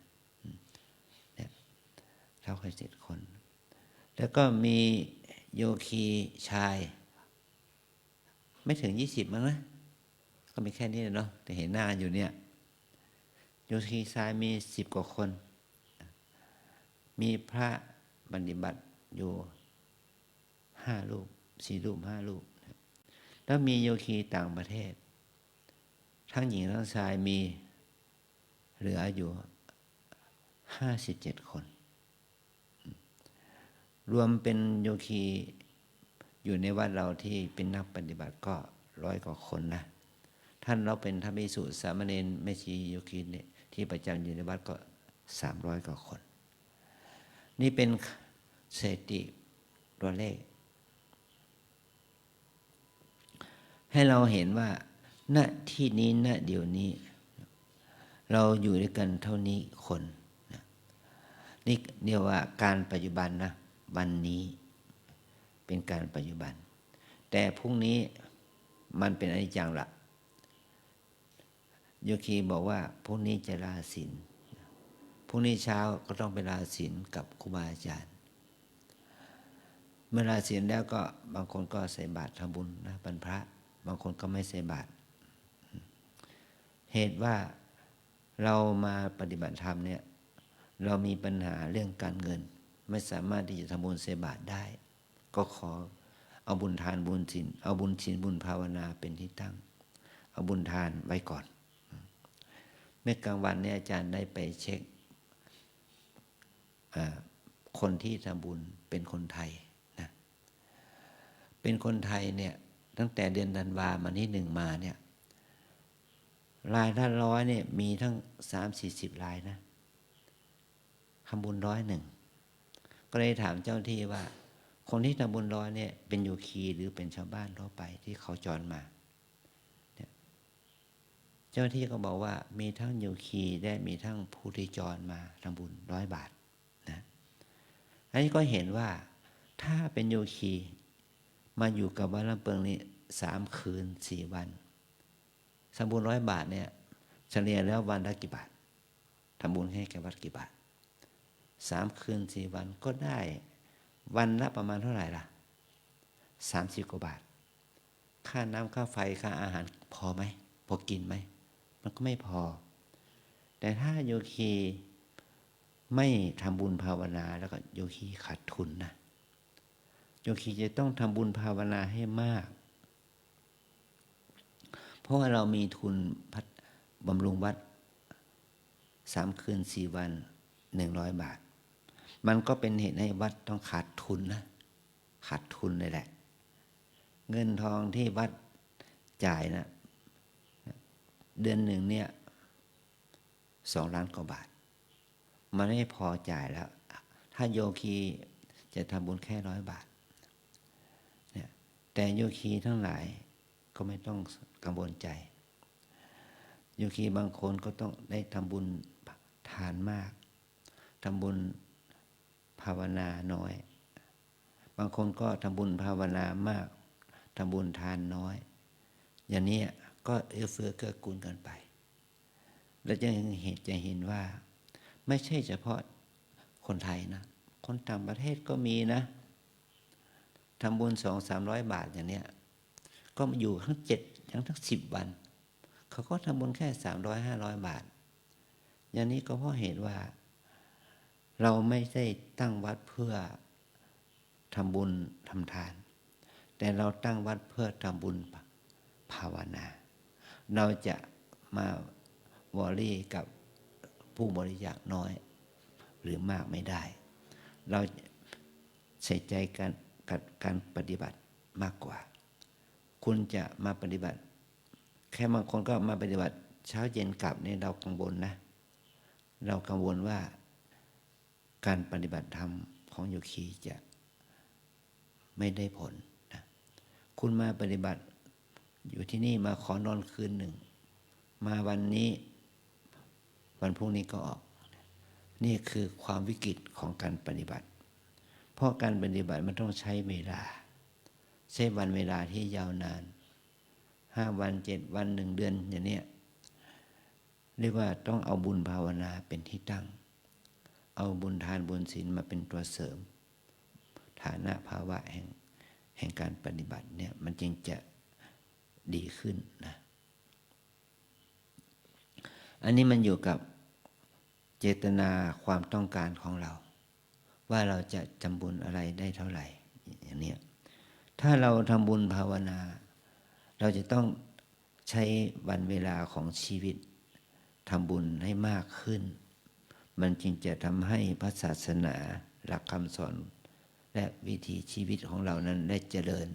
เนี่ย97 คนแล้วก็มีโยคีชายไม่ถึง20มั้งนะก็มีแค่นี้เนาะแต่เห็นหน้าอยู่เนี่ยโยคีชายมี10 กว่าคนมีพระปฏิบัติอยู่5 รูป4 รูป5 รูปแล้วมีโยคีต่างประเทศทั้งหญิงทั้งชายมีเหลืออยู่57 คนรวมเป็นโยคีอยู่ในวัดเราที่เป็นนักปฏิบัติก็100 กว่าคนนะท่านเราเป็นพระภิกษุสามเณรแม่ชีโยคีเนี่ยที่ประจำอยู่ในวัดก็300 กว่าคนนี่เป็นสถิติตัวเลข ให้เราเห็นว่าณที่นี้ณเดี๋ยวนี้ เราอยู่ด้วยกันเท่านี้คนนะนี่เรียกว่าการปัจจุบันนะวันนี้เป็นการปัจจุบันแต่พรุ่งนี้มันเป็นอนิจจังละโยคีบอกว่าพรุ่งนี้จะลาศีลพรุ่งนี้เช้าก็ต้องไปลาศีลกับครูบาอาจารย์เมื่อลาศีลแล้วก็บางคนก็ใส่บาตรทำบุญนะบรรพระบางคนก็ไม่ใส่บาตรเหตุว่าเรามาปฏิบัติธรรมเนี่ยเรามีปัญหาเรื่องการเงินไม่สามารถที่จะทำบุญใส่บาตรได้ก็ขอเอาบุญทานบุญศีลเอาบุญศีลบุญภาวนาเป็นที่ตั้งเอาบุญทานไว้ก่อนเมื่อกลางวันเนี่ยอาจารย์ได้ไปเช็คคนที่ทำบุญเป็นคนไทยนะเป็นคนไทยเนี่ยตั้งแต่เดือนธันวามาที่1มาเนี่ยรายละ100เนี่ยมีทั้ง30-40รายนะทำบุญ101ก็เลยถามเจ้าที่ว่าคนที่ทำบุญ100เนี่ยเป็นโยคีหรือเป็นชาวบ้านทั่วไปที่เขาจรมาเจ้าที่ก็บอกว่ามีทั้งโยคีและมีทั้งผู้ที่จรมาทำบุญ100 บาทนะอันนี้ก็เห็นว่าถ้าเป็นโยคีมาอยู่กับวัดลำเปิงนี่3 คืน 4 วันทำบุญ100 บาทเนี่ยเฉลี่ยแล้ววันละกี่บาททำบุญให้แก่วัดกี่บาท3 คืน 4 วันก็ได้วันละประมาณเท่าไหร่ล่ะ30 กว่าบาทค่าน้ำค่าไฟค่าอาหารพอไหมพอกินไหมมันก็ไม่พอแต่ถ้าโยคีไม่ทำบุญภาวนาแล้วก็โยคีขาดทุนนะโยคีจะต้องทำบุญภาวนาให้มากเพราะว่าเรามีทุนบำรุงวัด3 คืน 4 วัน100 บาทมันก็เป็นเหตุให้วัดต้องขาดทุนนะขาดทุนเลยแหละเงินทองที่วัดจ่ายนะเดือนหนึ่งเนี่ย2 ล้านกว่าบาทมันไม่พอจ่ายแล้วถ้าโยคีจะทำบุญแค่100 บาทเนี่ยแต่โยคีทั้งหลายก็ไม่ต้องกังวลใจโยคีบางคนก็ต้องได้ทำบุญทานมากทำบุญภาวนาน้อยบางคนก็ทำบุญภาวนามากทำบุญทานน้อยอย่างนี้ก็เอื้อเฟื้อเกื้อกูลกันไปแล้วจะเห็นว่าไม่ใช่เฉพาะคนไทยนะคนต่างประเทศก็มีนะทำบุญ200-300 บาทอย่างเนี้ยก็อยู่ทั้งทั้ง10 วันเขาก็ทำบุญแค่300-500 บาทอย่างนี้ก็เพราะเหตุว่าเราไม่ได้ตั้งวัดเพื่อทำบุญทำทานแต่เราตั้งวัดเพื่อทำบุญภาวนาเราจะมาวอรี่กับผู้บริจาคน้อยหรือมากไม่ได้เราใส่ใจการปฏิบัติมากกว่าคุณจะมาปฏิบัติแค่บางคนก็มาปฏิบัติเช้าเย็นกลับนี่เรากังวลนะเรากังวลว่าการปฏิบัติธรรมของโยคีจะไม่ได้ผลนะคุณมาปฏิบัติอยู่ที่นี่มาขอนอนคืน 1มาวันนี้วันพรุ่งนี้ก็ออกนี่คือความวิกฤตของการปฏิบัติเพราะการปฏิบัติมันต้องใช้เวลาใช้วันเวลาที่ยาวนาน5 วัน 7 วัน 1 เดือนอย่างนี้เรียกว่าต้องเอาบุญภาวนาเป็นที่ตั้งเอาบุญทานบุญศีลมาเป็นตัวเสริมฐานะภาวะแห่งการปฏิบัติเนี่ยมันจึงจะดีขึ้นนะอันนี้มันอยู่กับเจตนาความต้องการของเราว่าเราจะทำบุญอะไรได้เท่าไหร่อย่างนี้ถ้าเราทำบุญภาวนาเราจะต้องใช้วันเวลาของชีวิตทำบุญให้มากขึ้นมันจึงจะทำให้พระศาสนาหลักคำสอนและวิถีชีวิตของเรานั้นได้เจริญ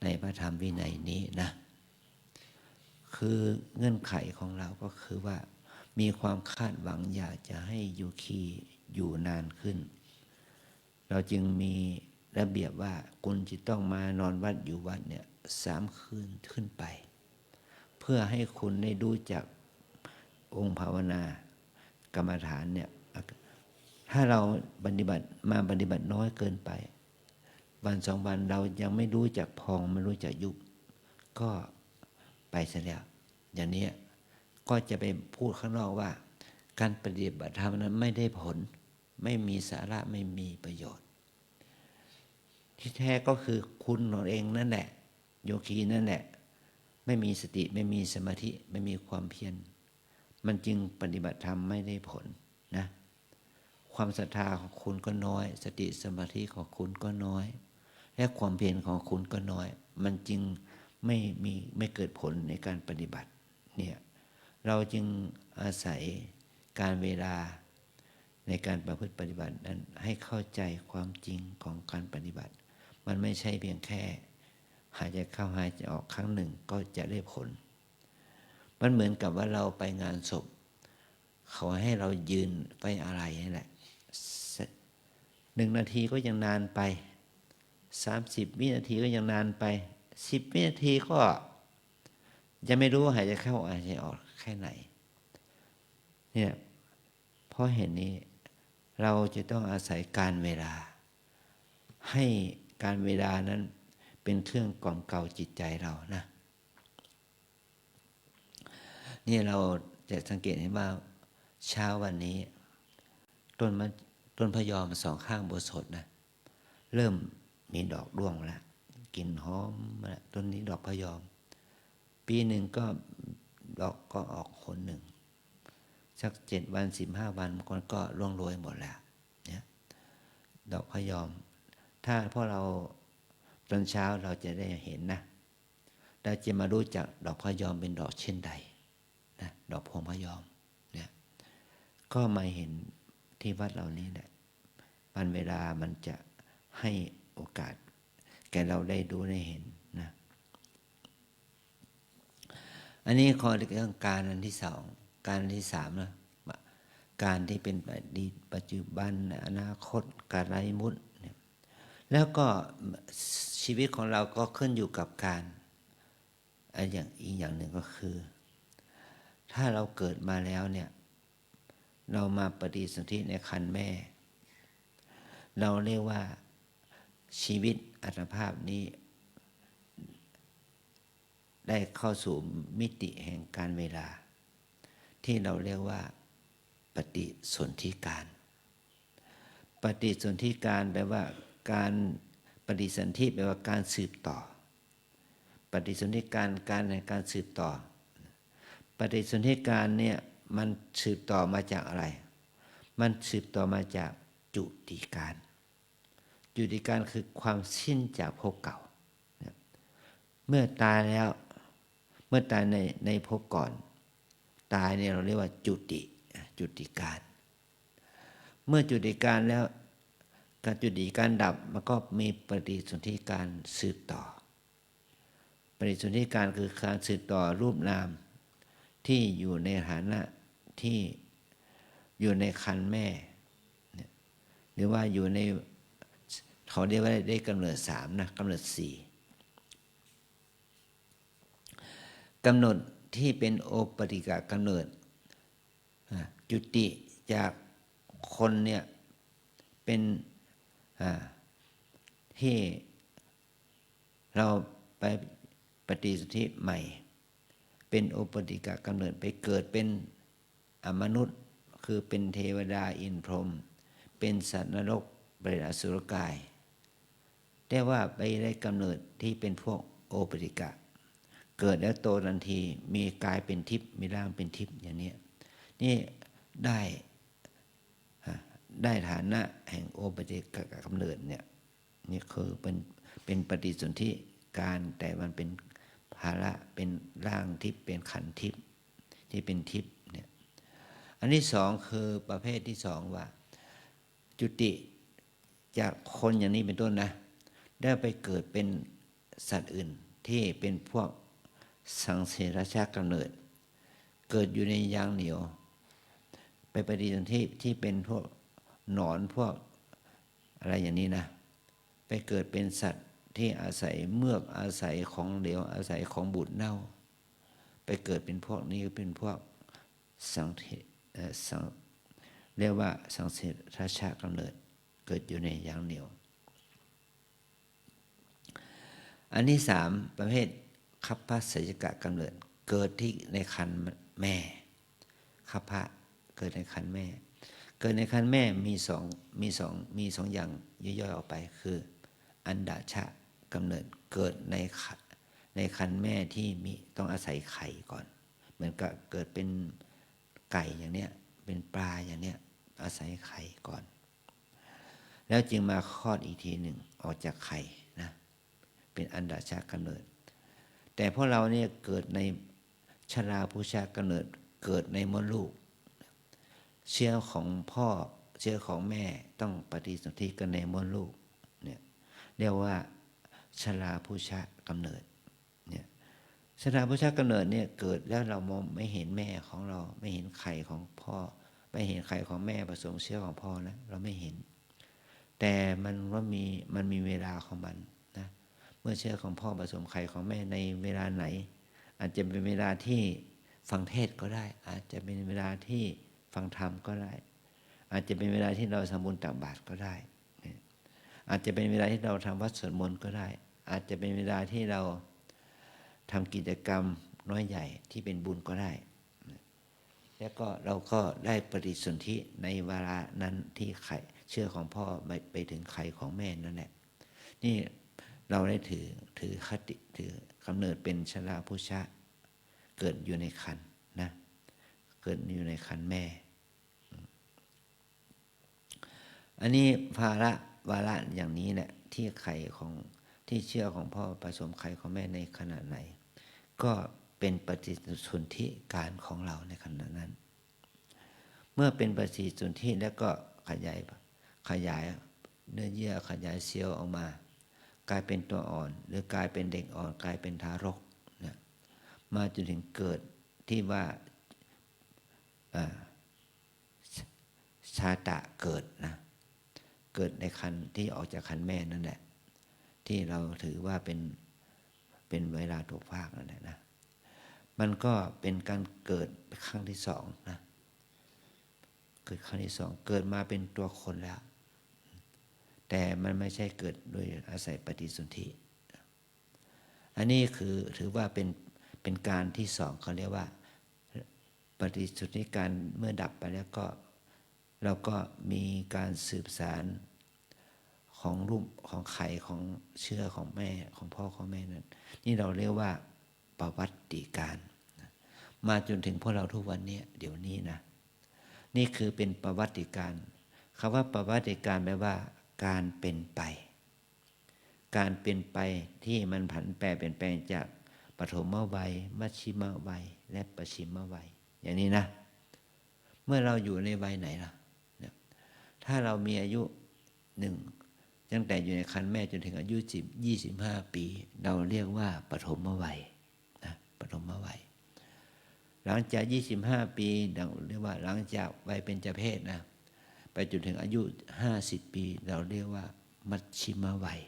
ในพระธรรมวินัยนี้นะคือเงื่อนไขของเราก็คือว่ามีความคาดหวังอยากจะให้โยคีอยู่นานขึ้นเราจึงมี ระเบียบว่าคุณจะต้องมานอนวัดอยู่วัดเนี่ย3 คืนขึ้นไป เพื่อให้คุณได้รู้จักองค์ภาวนากรรมฐานเนี่ยถ้าเราปฏิบัติน้อยเกินไปวัน2 วันเรายังไม่รู้จักพองไม่รู้จักยุบก็ไปเสียแล้วอย่างนี้ก็จะไปพูดข้างนอกว่าการปฏิบัติธรรมนั้นไม่ได้ผลไม่มีสาระไม่มีประโยชน์ที่แท้ก็คือคุณเองนั่นแหละโยคีนั่นแหละไม่มีสติไม่มีสมาธิไม่มีความเพียรมันจึงปฏิบัติธรรมไม่ได้ผลนะความศรัทธาของคุณก็น้อยสติสมาธิของคุณก็น้อยและความเพียรของคุณก็น้อยมันจึงไม่เกิดผลในการปฏิบัติเนี่ยเราจึงอาศัยการเวลาในการประพฤติปฏิบัตินั้นให้เข้าใจความจริงของการปฏิบัติมันไม่ใช่เพียงแค่หายใจเข้าหายใจออกครั้งหนึ่งก็จะได้ผลมันเหมือนกับว่าเราไปงานศพเขาให้เรายืนไปอะไรนี่แหละ1 นาทีก็ยังนานไป30 วินาทีก็ยังนานไป10 วินาทีก็ยังไม่รู้ว่าหายใจเข้าหายใจออกแค่ไหนเนี่ยเพราะเห็นนี้เราจะต้องอาศัยการเวลาให้การเวลานั้นเป็นเครื่องกล่อมเกลาจิตใจเรานะนี่เราจะสังเกตเห็นว่าเช้าวันนี้ต้นพะยอม2 ข้างโบสถ์นะเริ่มมีดอกร่วงแล้วกลิ่นหอมแล้วต้นนี้ดอกพะยอมปีหนึ่งก็ดอกก็ออกหนหนึ่งสัก7 วัน15 วันมันก็ร่วงโรยหมดแล้วเนี่ยดอกพะยอมถ้าพวกเราตอนเช้าเราจะได้เห็นนะเราจะมารู้จักดอกพะยอมเป็นดอกเช่นใดนะดอกพวงพะยอมเนี่ยก็มาเห็นที่วัดเหล่านี้แหละวันเวลามันจะให้โอกาสแก่เราได้ดูได้เห็นนะอันนี้ข้อเรื่องการอันที่2การอันที่3นะการที่เป็นอดีตปัจจุบันอนาคตการไร้มุดแล้วก็ชีวิตของเราก็ขึ้นอยู่กับการอีกอย่างหนึ่งก็คือถ้าเราเกิดมาแล้วเนี่ยเรามาปฏิสนธิในครรภ์แม่เราเรียกว่าชีวิตอัตภาพนี้ได้เข้าสู่มิติแห่งการเวลาที่เราเรียกว่าปฏิสนธิการปฏิสนธิการแปลว่าการปฏิสนธิแปลว่าการสืบต่อปฏิสนธิการในการสืบต่อปฏิสนธิการเนี่ยมันสืบต่อมาจากอะไรมันสืบต่อมาจากจุติการจุติการคือความสิ้นจากภพเก่าเมื่อตายแล้วเมื่อตายในภพก่อนตายเนี่ยเราเรียกว่าจุติการเมื่อจุติการแล้วการจุติการดับมันก็มีปฏิสนธิการสืบต่อปฏิสนธิการคือการสืบต่อรูปนามที่อยู่ในฐานะที่อยู่ในครรภ์แม่หรือว่าอยู่ในเขาเรียกว่าได้กำเนิด3นะกำเนิด4กำหนดที่เป็นโอปติกะกำเนิดจุติจากคนเนี่ยเป็นที่เราไปปฏิสนธิใหม่เป็นโอปติกะกำเนิดไปเกิดเป็นมนุษย์คือเป็นเทวดาอินทร์พรหมเป็นสัตว์นรกเปรตอสุรกายแต่ว่าไปได้กำเนิดที่เป็นพวกโอปติกะเกิดแล้วโตทันทีมีกายเป็นทิพย์มีร่างเป็นทิพย์อย่างนี้นี่ได้ฐานะแห่งโอปติกะกำเนิดเนี่ยนี่คือเป็นปฏิสนธิการแต่มันเป็นภาระเป็นร่างทิพย์เป็นขันธ์ทิพย์ที่เป็นทิพย์เนี่ยอันที่2คือประเภทที่2ว่าจุติจากคนอย่างนี้เป็นต้นนะได้ไปเกิดเป็นสัตว์อื่นที่เป็นพวกสังเสรชากำเนิดเกิดอยู่ในยางเหนียวไปปฏิสนธิที่เป็นพวกหนอนพวกอะไรอย่างนี้นะไป ไปเกิดเป็นสัตว์ที่อาศัยเมือกอาศัยของเหลวอาศัยของบูดเน่าไปเกิดเป็นพวกนี้เป็นพวกเรียกว่าสังเสทชะกำเนิดเกิดอยู่ในอย่างเหนียวอันที่สามประเภทคัพพะสัจกะกำเนิดเกิดที่ในครรภ์แม่คัพพะเกิดในครรภ์แม่เกิดในครรภ์แม่มีสองอย่างย่อยๆออกไปคืออันดาชะกำเนิดเกิดในครรภ์แม่ที่มีต้องอาศัยไข่ก่อนเหมือนกับเกิดเป็นไก่อย่างเนี้ยเป็นปลาอย่างเนี้ยอาศัยไข่ก่อนแล้วจึงมาคลอดอีกทีหนึ่งออกจากไข่นะเป็นอันดาชะกำเนิดแต่พวกเราเนี่ยเกิดในชราพุชะกำเนิดเกิดในมดลูกเชื้อของพ่อเชื้อของแม่ต้องปฏิสนธิกันในมดลูกเนี่ยเรียกว่าชราพุชะกำเนิดเนี่ยชราพุชะกำเนิดเนี่ยเกิดแล้วเรามองไม่เห็นแม่ของเราไม่เห็นไข่ของพ่อไม่เห็นไข่ของแม่ผสมเชื้อของพ่อนะเราไม่เห็นแต่มันมีเวลาของมันนะเมื่อเชื้อของพ่อผสมไข่ของแม่ในเวลาไหนอาจจะเป็นเวลาที่ฟังเทศก็ได้อาจจะเป็นเวลาที่ฟังธรรมก็ได้อาจจะเป็นเวลาที่เราทำบุญตักบาตรก็ได้อาจจะเป็นเวลาที่เราทำวัดสวดมนต์ก็ได้อาจจะเป็นเวลาที่เราทำกิจกรรมน้อยใหญ่ที่เป็นบุญก็ได้แล้วก็เราก็ได้ปฏิสนธิในเวลานั้นที่ไข่เชื้อของพ่อไปถึงไข่ของแม่นั่นแหละนี่เราได้ถือคติถือกำเนิดเป็นชราพุชะเกิดอยู่ในครรภ์นะเกิดอยู่ในครรภ์แม่อันนี้วาระอย่างนี้แหละที่ไข่ของที่เชื้อของพ่อผสมไข่ของแม่ในขณะไหนก็เป็นปฏิสนธิการของเราในขณะนั้นเมื่อเป็นปฏิสนธิแล้วก็ขยายเนื้อเยื่อขยายเซลล์ออกมากลายเป็นตัวอ่อนหรือกลายเป็นเด็กอ่อนกลายเป็นทารกนะมาจนถึงเกิดที่ว่าชาตะเกิดนะเกิดในครรภ์ที่ออกจากครรภ์แม่นั่นแหละที่เราถือว่าเป็นเวลาตกฟากนั่นแหละนะมันก็เป็นการเกิดครั้งที่สองนะเกิดครั้งที่สองเกิดมาเป็นตัวคนแล้วแต่มันไม่ใช่เกิดโดยอาศัยปฏิสนธิอันนี้คือถือว่าเป็นการที่สองเขาเรียกว่าปฏิสนธิการเมื่อดับไปแล้วก็เราก็มีการสืบสารของรูปของไข่ของเชื้อของแม่ของพ่อของแม่นั้นนี่เราเรียกว่าประวัติการมาจนถึงพวกเราทุกวันนี้เดี๋ยวนี้นะนี่คือเป็นประวัติการคำว่าประวัติการแปลว่าการเป็นไปการเป็นไปที่มันผันแปรเปลี่ยนแปลงจากปฐมวัยมัชชิมวัยและปัจฉิมวัยอย่างนี้นะเมื่อเราอยู่ในวัยไหนล่ะถ้าเรามีอายุตั้งแต่อยู่ในครรภ์แม่จนถึงอายุ25 ปีเราเรียกว่าปฐมวัยนะปฐมวัยหลังจาก25 ปีเราเรียกว่าหลังจากวัยเบญจเพสนะไปจนถึงอายุ50 ปีเราเรียกว่ามัชชิมวัย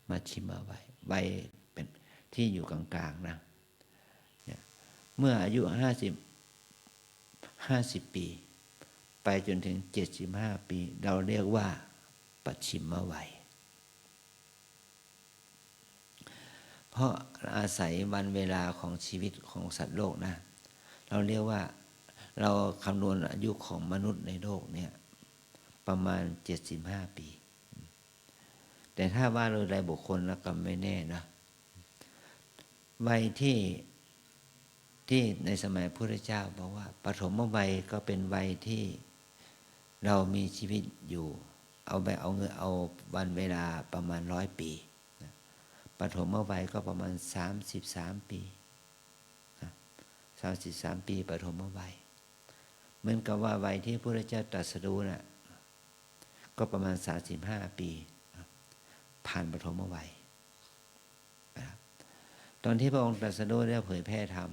มัชชิมวัยวัยเป็นที่อยู่กลางๆนะเมื่ออายุ50 ปีไปจนถึง75 ปีเราเรียกว่าปัจฉิมวัยเพราะอาศัยวันเวลาของชีวิตของสัตว์โลกนะเราเรียกว่าเราคำนวณอายุของมนุษย์ในโลกเนี่ยประมาณ75 ปีแต่ถ้าว่าโดยรายบุคคลแล้วก็ไม่แน่นะวัยที่ในสมัยพระพุทธเจ้าบอกว่าปฐมวัยก็เป็นวัยที่เรามีชีวิตอยู่เอาวันเวลาประมาณ100 ปีปฐมวัยก็ประมาณ33 ปี33 ปีปฐมวัยเหมือนกับว่าวัยที่พระพุทธเจ้าตรัสรู้น่ะก็ประมาณ35 ปีผ่านปฐมวัยตอนที่พระองค์ตรัสรู้แล้วเผยแพร่ธรรม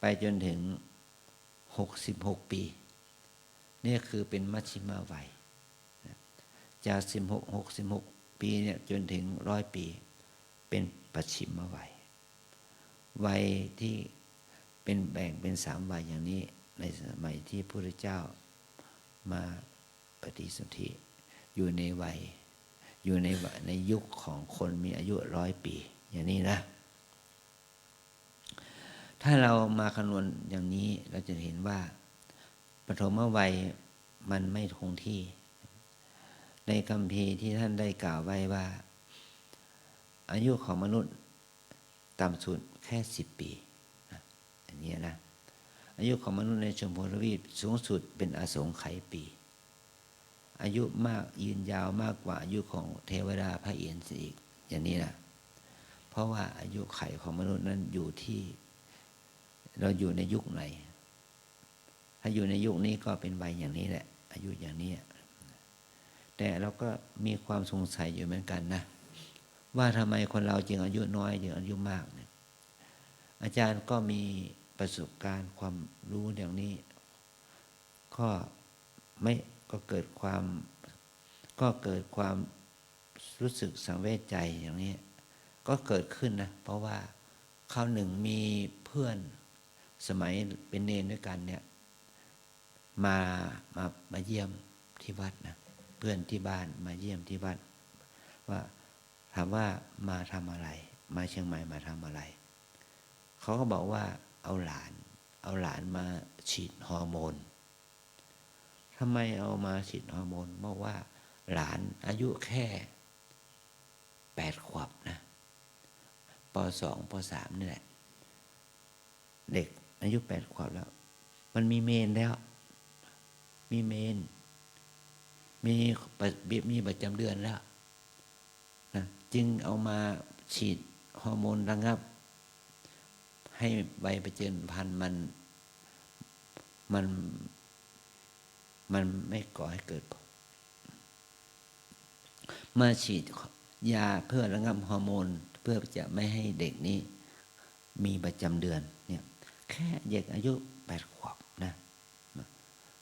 ไปจนถึง66 ปีนี่คือเป็นมัชชิมวัยจาก66 ปีเนี่ยจนถึง100 ปีเป็นปัจฉิมวัยวัยที่เป็นแบ่งเป็น3 วัยอย่างนี้ในสมัยที่พระพุทธเจ้ามาปฏิสนธิอยู่ในวัยอยู่ในยุคของคนมีอายุ100 ปีอย่างนี้นะถ้าเรามาคำนวณอย่างนี้เราจะเห็นว่าปฐมวัยมันไม่คงที่ในคัมภีร์ที่ท่านได้กล่าวไว้ว่าอายุของมนุษย์ต่ำสุดแค่10 ปีอันนี้นะอายุของมนุษย์ในชมพูทวีปสูงสุดเป็นอสงไขยปีอายุมากยืนยาวมากกว่าอายุของเทวดาพระอินทร์อีกอย่างนี้นะเพราะว่าอายุไขของมนุษย์นั้นอยู่ที่เราอยู่ในยุคไหนถ้าอยู่ในยุคนี้ก็เป็นวัยอย่างนี้แหละอายุอย่างนี้แต่เราก็มีความสงสัยอยู่เหมือนกันนะว่าทำไมคนเราจึงอายุน้อยจึงอายุมากเนี่ยอาจารย์ก็มีประสบการณ์ความรู้อย่างนี้ก็เกิดความรู้สึกสังเวชใจอย่างนี้ก็เกิดขึ้นนะเพราะว่าคราวหนึ่งมีเพื่อนสมัยเป็นเนรด้วยกันเนี่ยมาเยี่ยมที่วัดนะเพื่อนที่บ้านมาเยี่ยมที่วัดว่าถามว่ามาทำอะไรมาเชียงใหม่มาทำอะไรเขาก็บอกว่าเอาหลานมาฉีดฮอร์โมนทำไมเอามาฉีดฮอร์โมนเพราะว่าหลานอายุแค่8 ขวบนะป.2 ป.3 นี่แหละเด็กอายุ8 ขวบแล้วมันมีเมนแล้วมีเมนมีประจำเดือนแล้วนะจึงเอามาฉีดฮอร์โมนระงับให้ใบประจำพันธุ์มันไม่ก่อให้เกิดมาฉีดยาเพื่อระงับฮอร์โมนเพื่อจะไม่ให้เด็กนี้มีประจำเดือนเนี่ยแค่เด็กอายุ8 ขวบนะ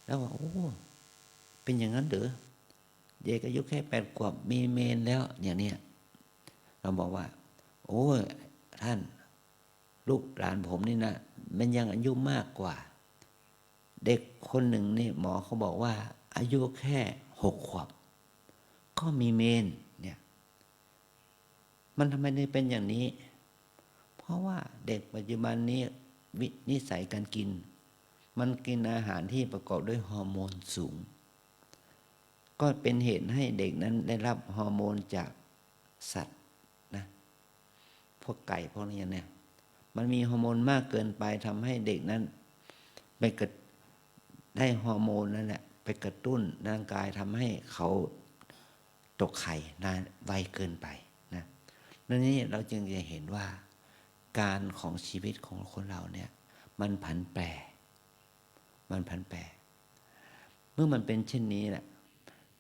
แล้วว่าโอ้เป็นอย่างนั้นหรือเด็กอายุแค่8 ขวบมีเมนแล้วอย่างนี้เราบอกว่าโอ้ท่านลูกหลานผมนี่นะมันยังอายุมากกว่าเด็กคนหนึ่งนี่หมอเขาบอกว่าอายุแค่6 ขวบก็มีเมนเนี่ยมันทำไมได้เป็นอย่างนี้เพราะว่าเด็กปัจจุบันนี้นิสัยการกินมันกินอาหารที่ประกอบด้วยฮอร์โมนสูงก็เป็นเหตุให้เด็กนั้นได้รับฮอร์โมนจากสัตว์นะพวกไก่พวกนี้เนี่ยมันมีฮอร์โมนมากเกินไปทำให้เด็กนั้นไปได้ฮอร์โมนนั่นแหละไปกระตุ้นร่างกายทำให้เขาตกไข่นานไวเกินไปนะนั่นนี่เราจึงจะเห็นว่าการของชีวิตของคนเราเนี่ยมันผันแปรเมื่อมันเป็นเช่นนี้แหละ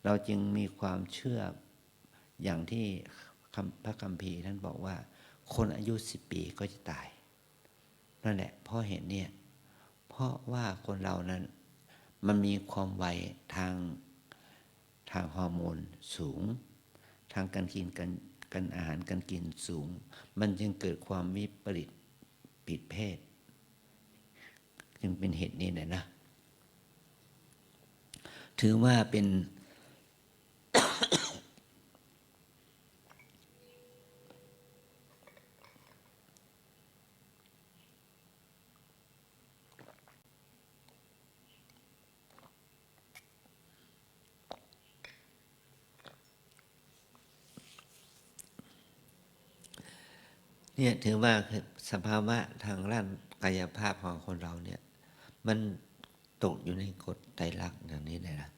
เราจึงมีความเชื่ออย่างที่พระคัมภีร์ท่านบอกว่าคนอายุ10 ปีก็จะตายนั่นแหละเพราะเห็นเนี่ยเพราะว่าคนเรานั้นมันมีความไวทางฮอร์โมนสูงทางการกินกันอาหารการกินสูงมันจึงเกิดความวิปริตผิดเพศจึงเป็นเหตุนี้นะถือว่าเป็น เนี่ยถือว่าสภาวะทางร่างกายภาพของคนเราเนี่ยมันตกอยู่ในกฎไตรลักษณ์อย่างนี้เลยนะ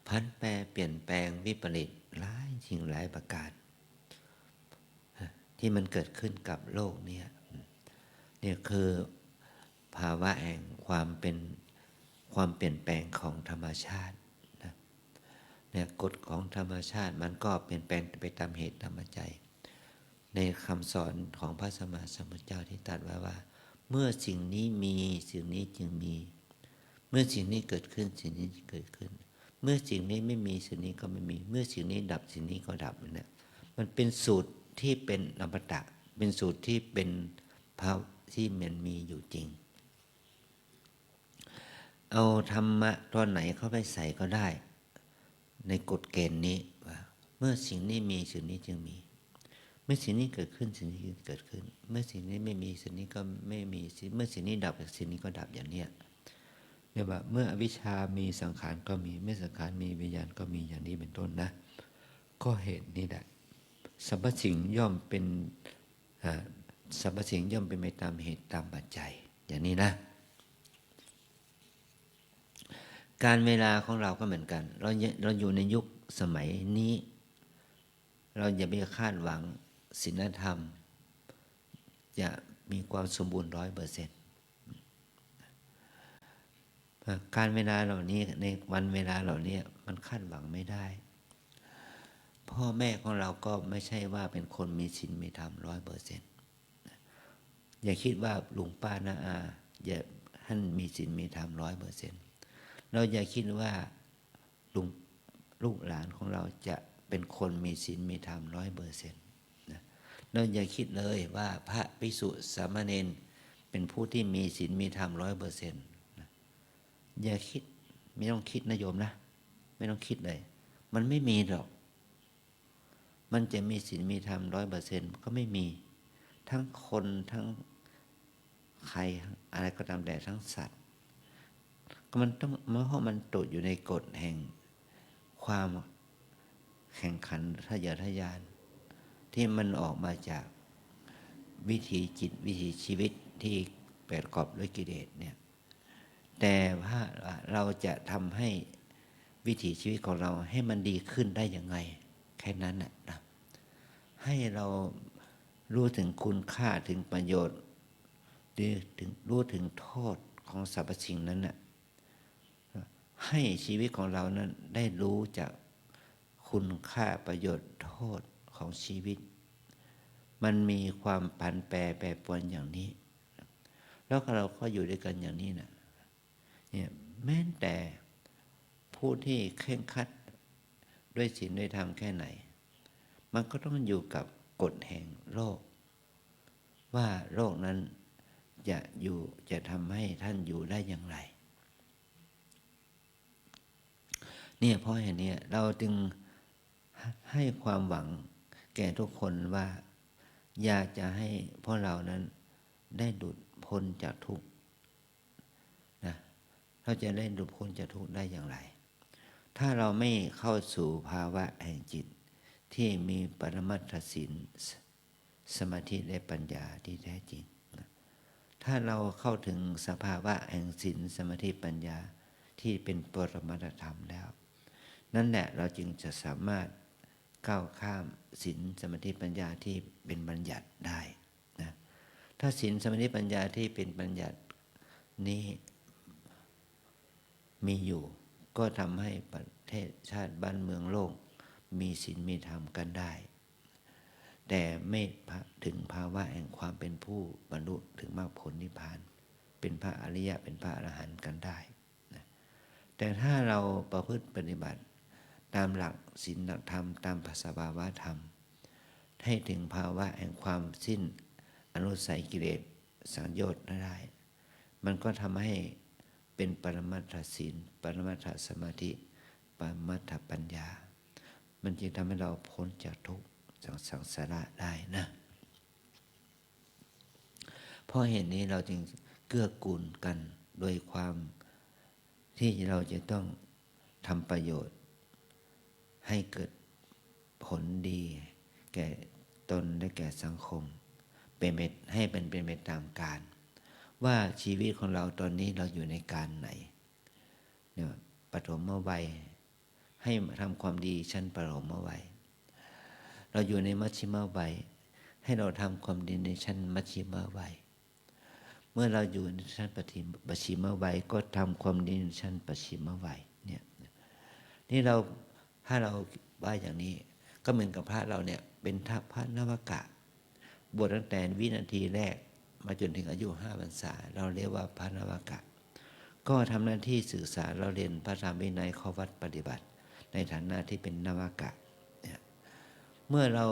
พันแปรเปลี่ยนแปลงวิปริตหลายสิ่งหลายประการที่มันเกิดขึ้นกับโลกเนี่ยคือภาวะแห่งความเปลี่ยนแปลงของธรรมชาตินะเนี่ยกฎของธรรมชาติมันก็เปลี่ยนแปลงไปตามเหตุตามปัจจัยในคำสอนของพระสัมมาสัมพุทธเจ้าที่ตรัสไว้ว่าเมื่อสิ่งนี้มีสิ่งนี้จึงมีเมื่อสิ่งนี้เกิดขึ้นสิ่งนี้เกิดขึ้น เมื่อสิ่งนี้ไม่มีสิ่งนี้ก็ไม่มีเมื่อสิ่งนี้ดับสิ่งนี้ก็ดับเนี่ยมันเป็นสูตรที่เป็นอมตะเป็นสูตรที่เป็นภาวะที่มันมีอยู่จริงเอาธรรมะตอนไหนเข้าไปใส่ก็ได้ในกฎเกณฑ์นี้ว่าเมื่อสิ่งนี้มีสิ่งนี้จึงมีเมื่อสิ่งนี้เกิดขึ้นสิ่งนี้เกิดขึ้นเมื่อสิ่งนี้ไม่มีสิ่งนี้ก็ไม่มีเมื่อสิ่งนี้ดับสิ่งนี้ก็ดับอย่างเนี้ยเรียกว่าเมื่ออวิชชามีสังขารก็มีเมื่อสังขารมีวิญญาณก็มีอย่างนี้เป็นต้นนะก็เหตุนี้แหละสรรพสิ่งย่อมเป็นสรรพสิ่งย่อมเป็นไปตามเหตุตามปัจจัยอย่างนี้นะการเวลาของเราก็เหมือนกันเราอยู่ในยุคสมัยนี้เราอย่าไปคาดหวังศีลธรรมจะมีความสมบูรณ์ 100%การเวลาเหล่านี้ในวันเวลาเหล่านี้มันคาดหวังไม่ได้พ่อแม่ของเราก็ไม่ใช่ว่าเป็นคนมีศีลมีธรรม 100%อย่าคิดว่าลุงป้าน้าอาอย่าท่านมีศีลมีธรรม 100%เราอย่าคิดว่าลูกหลานของเราจะเป็นคนมีศีลมีธรรม 100%นะเราอย่าคิดเลยว่าพระภิกษุสามเณรเป็นผู้ที่มีศีลมีธรรม 100%นะอย่าคิดไม่ต้องคิดนะโยมนะไม่ต้องคิดเลยมันไม่มีหรอกมันจะมีศีลมีธรรม 100% ก็ไม่มีทั้งคนทั้งใครอะไรก็ตามแต่ทั้งสัตว์มันต้องเพราะมันตกอยู่ในกฎแห่งความแข่งขันทะเยอทะยานที่มันออกมาจากวิถีจิตวิถีชีวิตที่ประกอบด้วยกิเลสเนี่ยแต่ว่าเราจะทำให้วิถีชีวิตของเราให้มันดีขึ้นได้ยังไงแค่นั้นนะให้เรารู้ถึงคุณค่าถึงประโยชน์รู้ถึงโทษของสรรพสิ่งนั้นน่ะให้ชีวิตของเรานั้นได้รู้จากคุณค่าประโยชน์โทษของชีวิตมันมีความผันแปรแปรปรวนอย่างนี้แล้วเราก็อยู่ด้วยกันอย่างนี้นะเนี่ยแม้แต่ผู้ที่เคร่งครัดด้วยศีลด้วยธรรมแค่ไหนมันก็ต้องอยู่กับกฎแห่งโลกว่าโลกนั้นจะทำให้ท่านอยู่ได้อย่างไรเนี่ยเพราะเหตุนี้เราจึงให้ความหวังแก่ทุกคนว่าอยากจะให้พวกเรานั้นได้หลุดพ้นจากทุกข์นะเราจะได้หลุดพ้นจากทุกข์ได้อย่างไรถ้าเราไม่เข้าสู่ภาวะแห่งจิตที่มีปรมัตถศีลสมาธิและปัญญาที่แท้จริงถ้าเราเข้าถึงสภาวะแห่งศีลสมาธิปัญญาที่เป็นปรมัตถธรรมแล้วนั่นแหละเราจึงจะสามารถก้าวข้ามศีลสมาธิปัญญาที่เป็นบัญญัติได้นะถ้าศีลสมาธิปัญญาที่เป็นบัญญัตินี้มีอยู่ก็ทำให้ประเทศชาติบ้านเมืองโลกมีศีลมีธรรมกันได้แต่ไม่ถึงภาวะแห่งความเป็นผู้บรรลุถึงมรรคผลนิพพานเป็นพระอริยะเป็นพระอรหันต์กันได้นะแต่ถ้าเราประพฤติปฏิบัติตามหลักศีลหลักธรรมตามสภาวะธรรมให้ถึงภาวะแห่งความสิ้นอนุสัยกิเลสสังโยชน์ได้มันก็ทำให้เป็นปรมัตถศีลปรมัตถสมาธิปรมัตถปัญญามันจึงทำให้เราพ้นจากทุกข์สังสาระได้นะเพราะเหตุนี้เราจึงเกื้อกูลกันโดยความที่เราจะต้องทำประโยชน์ให้เกิดผลดีแก่ตนและแก่สังคมให้เป็นไปตามกาลว่าชีวิตของเราตอนนี้เราอยู่ในการไหนเนี่ยปฐมวัยให้ทำความดีชั้นปฐมวัยเราอยู่ในมัชฌิมวัยให้เราทำความดีในชั้นมัชฌิมวัยเมื่อเราอยู่ในชั้นปัจฉิมวัยก็ทำความดีในชั้นปัจฉิมวัยเนี่ยนี่ถ้าเราว่าอย่างนี้ก็เหมือนกับพระเราเนี่ยเป็นพระนวกะบวชตั้งแต่วินาทีแรกมาจนถึงอายุ5 พรรษาเราเรียกว่าพระนวกะ ก็ทำหน้าที่ศึกษาเราเรียนพระธรรมวินัยข้อวัดปฏิบัติ ในฐานะที่เป็นนวากะเนี่ยเมื่อเรา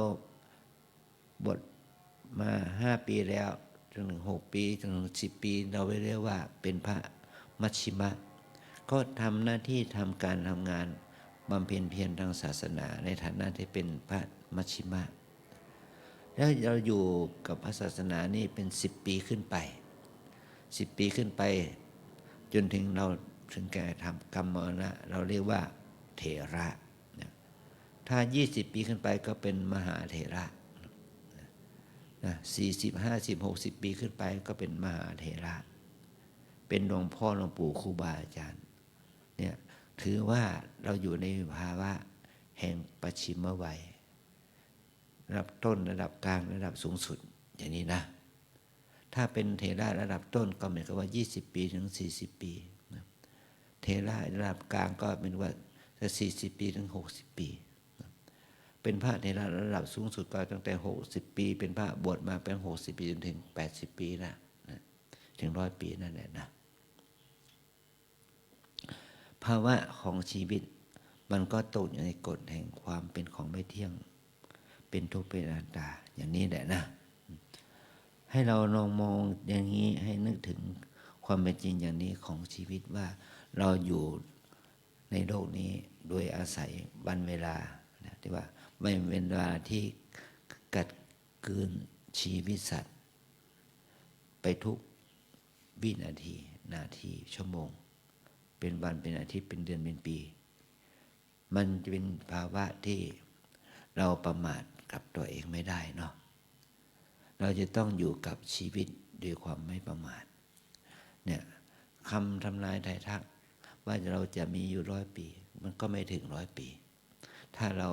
บทมา5 ปีแล้วจนถึง6 ปีจนถึง10 ปีเราเรียกว่าเป็นพระมัชชิมะก็ทำหน้าที่ทำการทำงานบำเพ็ญเพียรทางศาสนาในฐานะที่เป็นพระมัชชิมะแล้วเราอยู่กับพระศาสนานี่เป็น10 ปีขึ้นไป10 ปีขึ้นไปจนถึงเราถึงแก่ทำกรรมมรณะเราเรียกว่าเถระถ้า20 ปีขึ้นไปก็เป็นมหาเถระ40 50 60 ปีขึ้นไปก็เป็นมหาเถระเป็นหลวงพ่อหลวงปู่ครูบาอาจารย์เนี่ยถือว่าเราอยู่ในภาวะแห่งปัจฉิมวัยระดับต้นระดับกลางระดับสูงสุดอย่างนี้นะถ้าเป็นเถระระดับต้นก็หมายความว่า20 ปีถึง40 ปีเถระระดับกลางก็เป็นว่า40 ปีถึง60 ปีเป็นพระเถระระดับสูงสุดก็ตั้งแต่60 ปีเป็นพระบวชมาเป็น60 ปีจนถึง80 ปีนะถึง100 ปีนั่นแหละนะภาวะของชีวิตมันก็ตกอยู่ในกฎแห่งความเป็นของไม่เที่ยงเป็นทุกข์เป็นอนัตตาอย่างนี้แหละนะให้เราลองมองอย่างนี้ให้นึกถึงความเป็นจริงอย่างนี้ของชีวิตว่าเราอยู่ในโลกนี้โดยอาศัยวันเวลาที่ว่าไม่เป็นเวลาที่กัดกืนชีวิตสัตว์ไปทุกวินาทีนาทีชั่วโมงเป็นวันเป็นอาทิตย์เป็นเดือนเป็นปีมันจะเป็นภาวะที่เราประมาทกับตัวเองไม่ได้เนาะเราจะต้องอยู่กับชีวิตด้วยความไม่ประมาทเนี่ยคำทำนายทายทักว่าเราจะมีอยู่100 ปีมันก็ไม่ถึง100 ปีถ้าเรา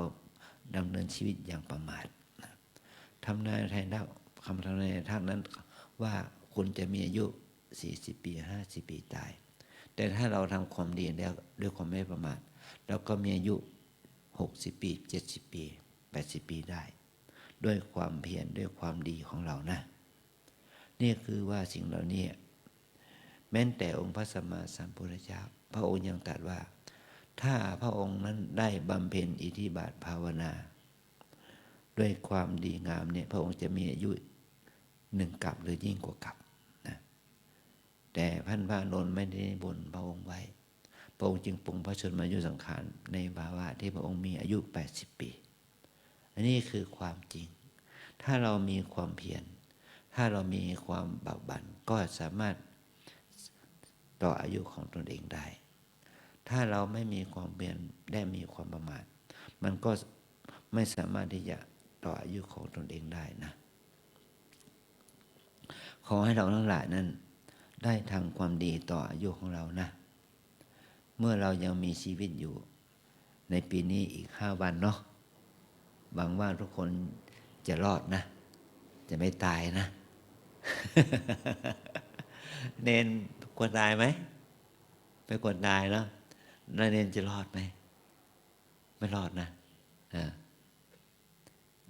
ดำเนินชีวิตอย่างประมาททำนายทายทักคำทำนายทายทักนั้นว่าคุณจะมีอายุ40 ปี50 ปีตายแต่ถ้าเราทำความดีแล้วด้วยความไม่ประมาทเราก็มีอายุ60 ปี70 ปี80 ปีได้ด้วยความเพียรด้วยความดีของเรานะนี่คือว่าสิ่งเหล่านี้แม้แต่องค์พระสัมมาสัมพุทธเจ้าพระองค์ยังตรัสว่าถ้าพระองค์นั้นได้บำเพ็ญอิทธิบาทภาวนาด้วยความดีงามเนี่ยพระองค์จะมีอายุ1 กัปหรือยิ่งกว่ากัปนะแต่พระอานนท์ไม่ได้บนพระองค์ไว้พระองค์จึงปรงพระชนมายุสังขารในภาวะที่พระองค์มีอายุ80 ปีอันนี้คือความจริงถ้าเรามีความเพียรถ้าเรามีความบากบั่นก็สามารถต่ออายุของตนเองได้ถ้าเราไม่มีความเพียรได้มีความประมาทมันก็ไม่สามารถที่จะต่ออายุของตนเองได้นะขอให้เราทั้งหลายนั้นได้ทำความดีต่ออายุของเรานะเมื่อเรายังมีชีวิตอยู่ในปีนี้อีก5 วันเนาะหวังว่าทุกคนจะรอดนะจะไม่ตายนะ เนนกลัวตายไหมไม่กลัวตายเนาะแล้วเนนจะรอดไหมไม่รอดนะ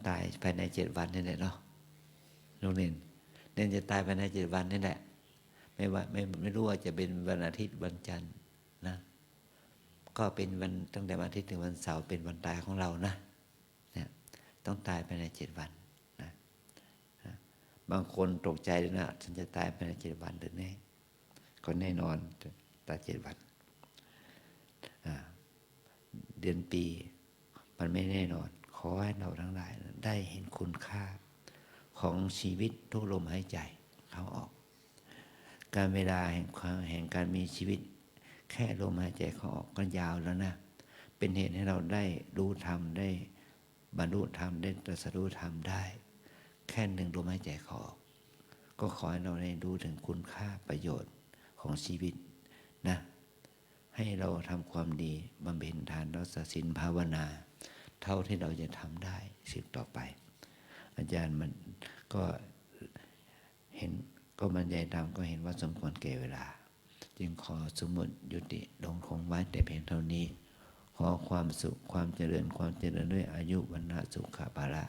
ตายภายใน7 วันนี่แหละเนาะลูกเนนจะตายภายใน7 วันนี่แหละไม่รู้ว่าจะเป็นวันอาทิตย์วันจันทร์นะก็เป็นวันตั้งแต่วันอาทิตย์ถึงวันเสาร์เป็นวันตายของเรานะเนี่ยต้องตายภายใน7 วันนะบางคนตกใจเลยนะฉันจะตายภายใน7 วันหรือไงก็แน่นอนตาย7 วันเดือนปีมันไม่แน่นอนขอให้เราทั้งหลายได้เห็นคุณค่าของชีวิตทุกลมหายใจเข้าออกการเวลาแห่งการมีชีวิตแค่ลมหายใจเข้าออกก็ยาวแล้วนะเป็นเหตุให้เราได้รู้ธรรมได้บรรลุธรรมได้ตรัสรู้ธรรมได้แค่1 ลมหายใจเข้าออกก็ขอให้เราได้รู้ถึงคุณค่าประโยชน์ของชีวิตนะให้เราทำความดีบำเพ็ญทานรักษาศีลภาวนาเท่าที่เราจะทำได้สืบต่อไปอาจารย์มันก็เห็นก็บรรยายธรรมก็เห็นว่าสมควรแก่เวลาจึงขอสมมุติยุติลงคงไว้แต่เพียงเท่านี้ขอความสุขความเจริญด้วยอายุวรรณะสุขภาละ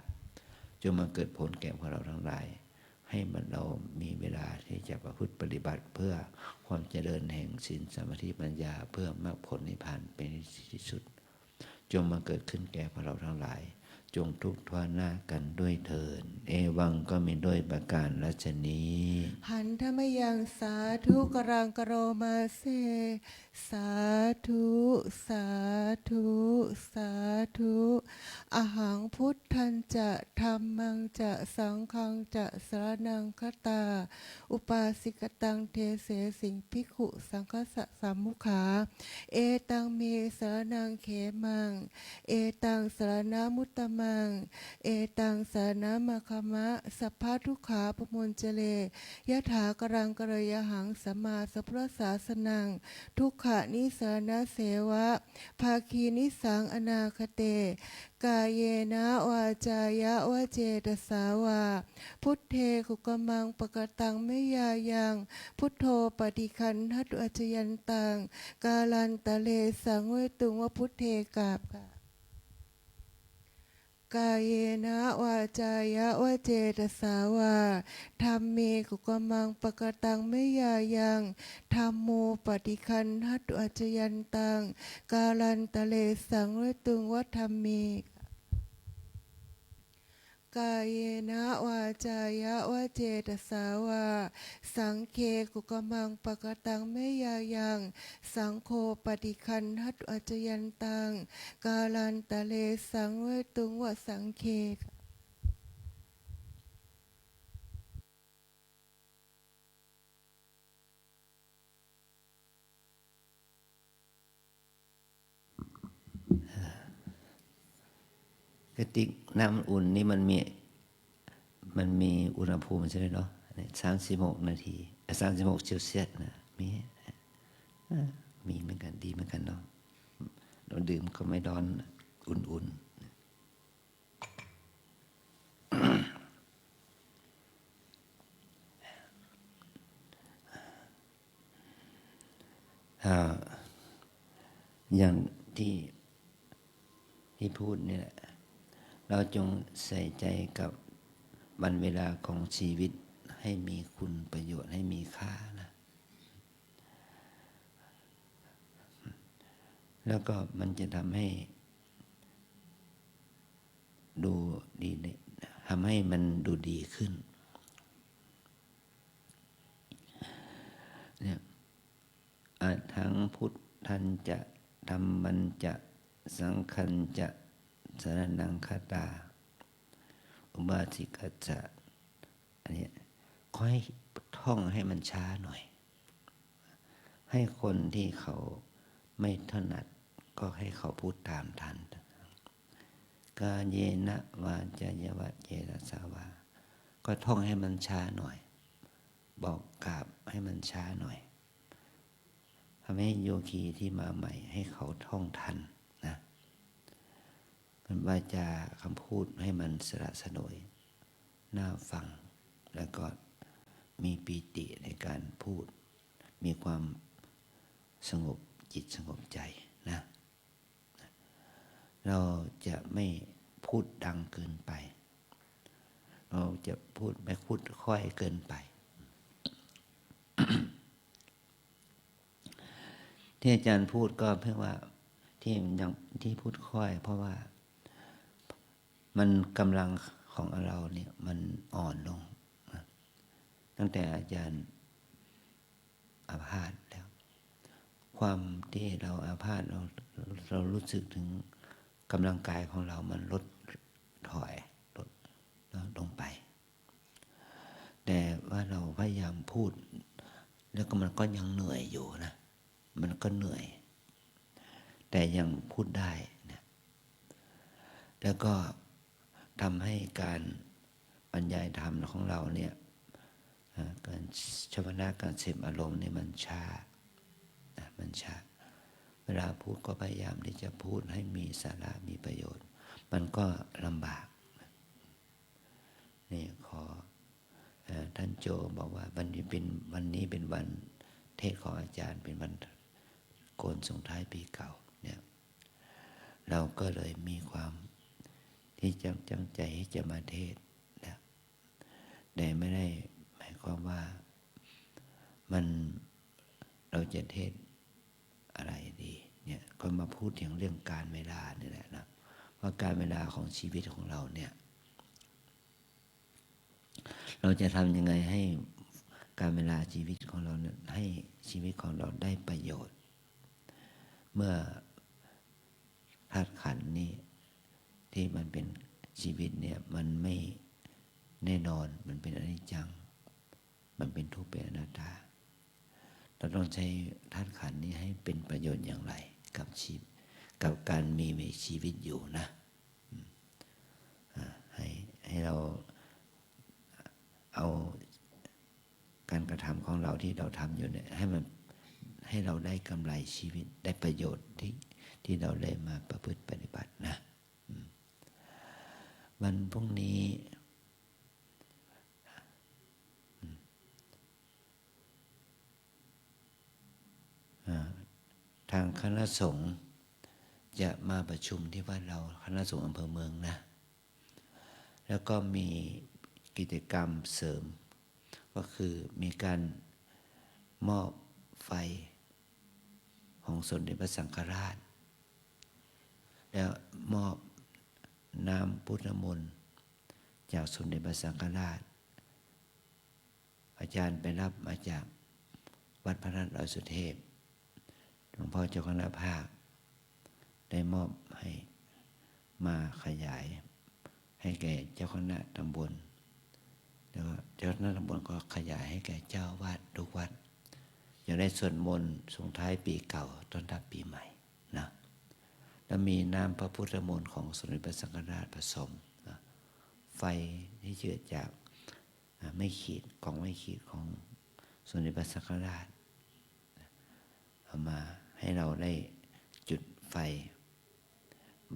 จงมาเกิดผลแก่พวกเราทั้งหลายให้ ให้มันเรามีเวลาที่จะประพฤติปฏิบัติเพื่อความเจริญแห่งศีลสมาธิปัญญาเพื่อมรรคผลนิพพานเป็นที่สุดจงมาเกิดขึ้นแก่พวกเราทั้งหลายจงทุกข์ทวนหน้ากันด้วยเถิดเอวังก็มีด้วยประการราชนี้ หันธรรมยังสาธุกรังกโรมาเซสาธุสาธุสาธุอหังพุทธันจะธัมมังจะสังฆังจะสรณังคตาอุปาสิกตังเทเสสิงภิกขุสังฆสสามุขาเอตังเมสรณังเขมังเอตังสรณมุตตมังเอตังสรณมะคะมะสัพพะทุกขาปมุญเจเลยะถากรังกระยะหังสัมมาสัพพุทธศาสนังทุกขะนิสรณเสวะภาคีนิสังอนาคเตกายเยนะวาจายะวะเจตสาวาพุทเทขุกมังปะกตังเมยายังพุทโธปฏิคันทัตุอัจจยันตังกาลันตะเลสังเวตุงวะพุทเทกาบค่ะกายเยนะวาจายะวะเจตสาวาธัมเมกุกมังปะกตังเมยายังธัมโมปฏิคันทัตุอัจจยันตังกาลันตะเลสังเวตุงวะธัมเมกายเยนะวาจายะวะเจตสาวาสังเคกุกมังปะกตังเมยายังสังโฆปฏิคันทัตุอัจจยันตังกาลันตะเลสังเวตุงวะสังเคกระติกน้ำอุ่นนี่มันมีอุณหภูมิใช่ไหมเนาะ36 นาที36 เซลเซียสนะมีเหมือนกันดีเหมือนกันเนาะเราดื่มก็ไม่ร้อนอุ่นๆอย่างที่พูดเนี่ยเราจงใส่ใจกับวันเวลาของชีวิตให้มีคุณประโยชน์ให้มีค่านะแล้วก็มันจะทำให้ดูดีทำให้มันดูดีขึ้นเนี่ยทั้งพุทธันจะธัมมันจะสังฆันจะสรณังคตาอุบาสิกะจะอันนี้ขอให้ท่องให้มันช้าหน่อยให้คนที่เขาไม่ถนัดก็ให้เขาพูดตามทันกาเยนะวาจายวะเจตสาวาก็ท่องให้มันช้าหน่อยบอกกราบให้มันช้าหน่อยทำให้โยคีที่มาใหม่ให้เขาท่องทันนะมันวาจาคำพูดให้มันสละสลวยน่าฟังแล้วก็มีปีติในการพูดมีความสงบจิตสงบใจนะเราจะไม่พูดดังเกินไปเราจะพูดไม่พูดค่อยเกินไป ที่อาจารย์พูดก็เพื่อว่าที่พูดค่อยเพราะว่ามันกำลังของเราเนี่ยมันอ่อนลงตั้งแต่อาจารย์อาพาธแล้วความที่เราอาพาธเรารู้สึกถึงกำลังกายของเรามันลดถอยลดลงไปแต่ว่าเราพยายามพูดแล้วก็มันก็ยังเหนื่อยอยู่นะมันก็เหนื่อยแต่ยังพูดได้นะแล้วก็ทำให้การบรรยายธรรมของเราเนี่ยการชวนาการเสพอารมณ์เนี่ยมันช้ามันช้าเวลาพูดก็พยายามที่จะพูดให้มีสาระมีประโยชน์มันก็ลำบากนี่ขอท่านโจบอกว่าวันนี้เป็นวันเทศของอาจารย์เป็นวันโกนส่งท้ายปีเก่าเนี่ยเราก็เลยมีความที่จังใจที่จะมาเทศนะ แต่ไม่ได้หมายความว่ามันเราจะเทศอะไรดีเนี่ยก็มาพูดถึงเรื่องการเวลานี่แหละนะว่าการเวลาของชีวิตของเราเนี่ยเราจะทำยังไงให้การเวลาชีวิตของเราเนี่ยให้ชีวิตของเราได้ประโยชน์เมื่อธาตุขันธ์นี้ที่มันเป็นชีวิตเนี่ยมันไม่แน่นอนมันเป็นอนิจจังมันเป็นทุกข์เป็นอนัตตาเราต้องใช้ธาตุขันธ์นี้ให้เป็นประโยชน์อย่างไรกับชีวิตกับการมีชีวิตอยู่นะให้เราเอาการกระทำของเราที่เราทำอยู่เนี่ยให้เราได้กำไรชีวิตได้ประโยชน์ที่เราได้มาประพฤติปฏิบัตินะวันพรุ่งนี้ทางคณะสงฆ์จะมาประชุมที่วัดเราคณะสงฆ์อำเภอเมืองนะแล้วก็มีกิจกรรมเสริมก็คือมีการมอบไฟของสมเด็จพระสังฆราชแล้วมอบน้ำพุทธมนต์จากสมเด็จพระสังฆราชอาจารย์ไปรับมาจากวัดพระราชดอยสุเทพหลวงพ่อเจ้าคณะภาคได้มอบให้มาขยายให้แก่เจ้าคณะตำบลแล้วเจ้าคณะตำบลก็ขยายให้แก่เจ้าวาดทุกวัดจะได้สวดมนต์ส่งท้ายปีเก่าต้อนรับปีใหม่นะแล้วมีน้ำพระพุทธมนต์ของสมเด็จพระสังฆราชผสมนะไฟที่เกิดจากไม่ขีดของไม่ขีดของสมเด็จพระสังฆราชเอามาให้เราได้จุดไฟ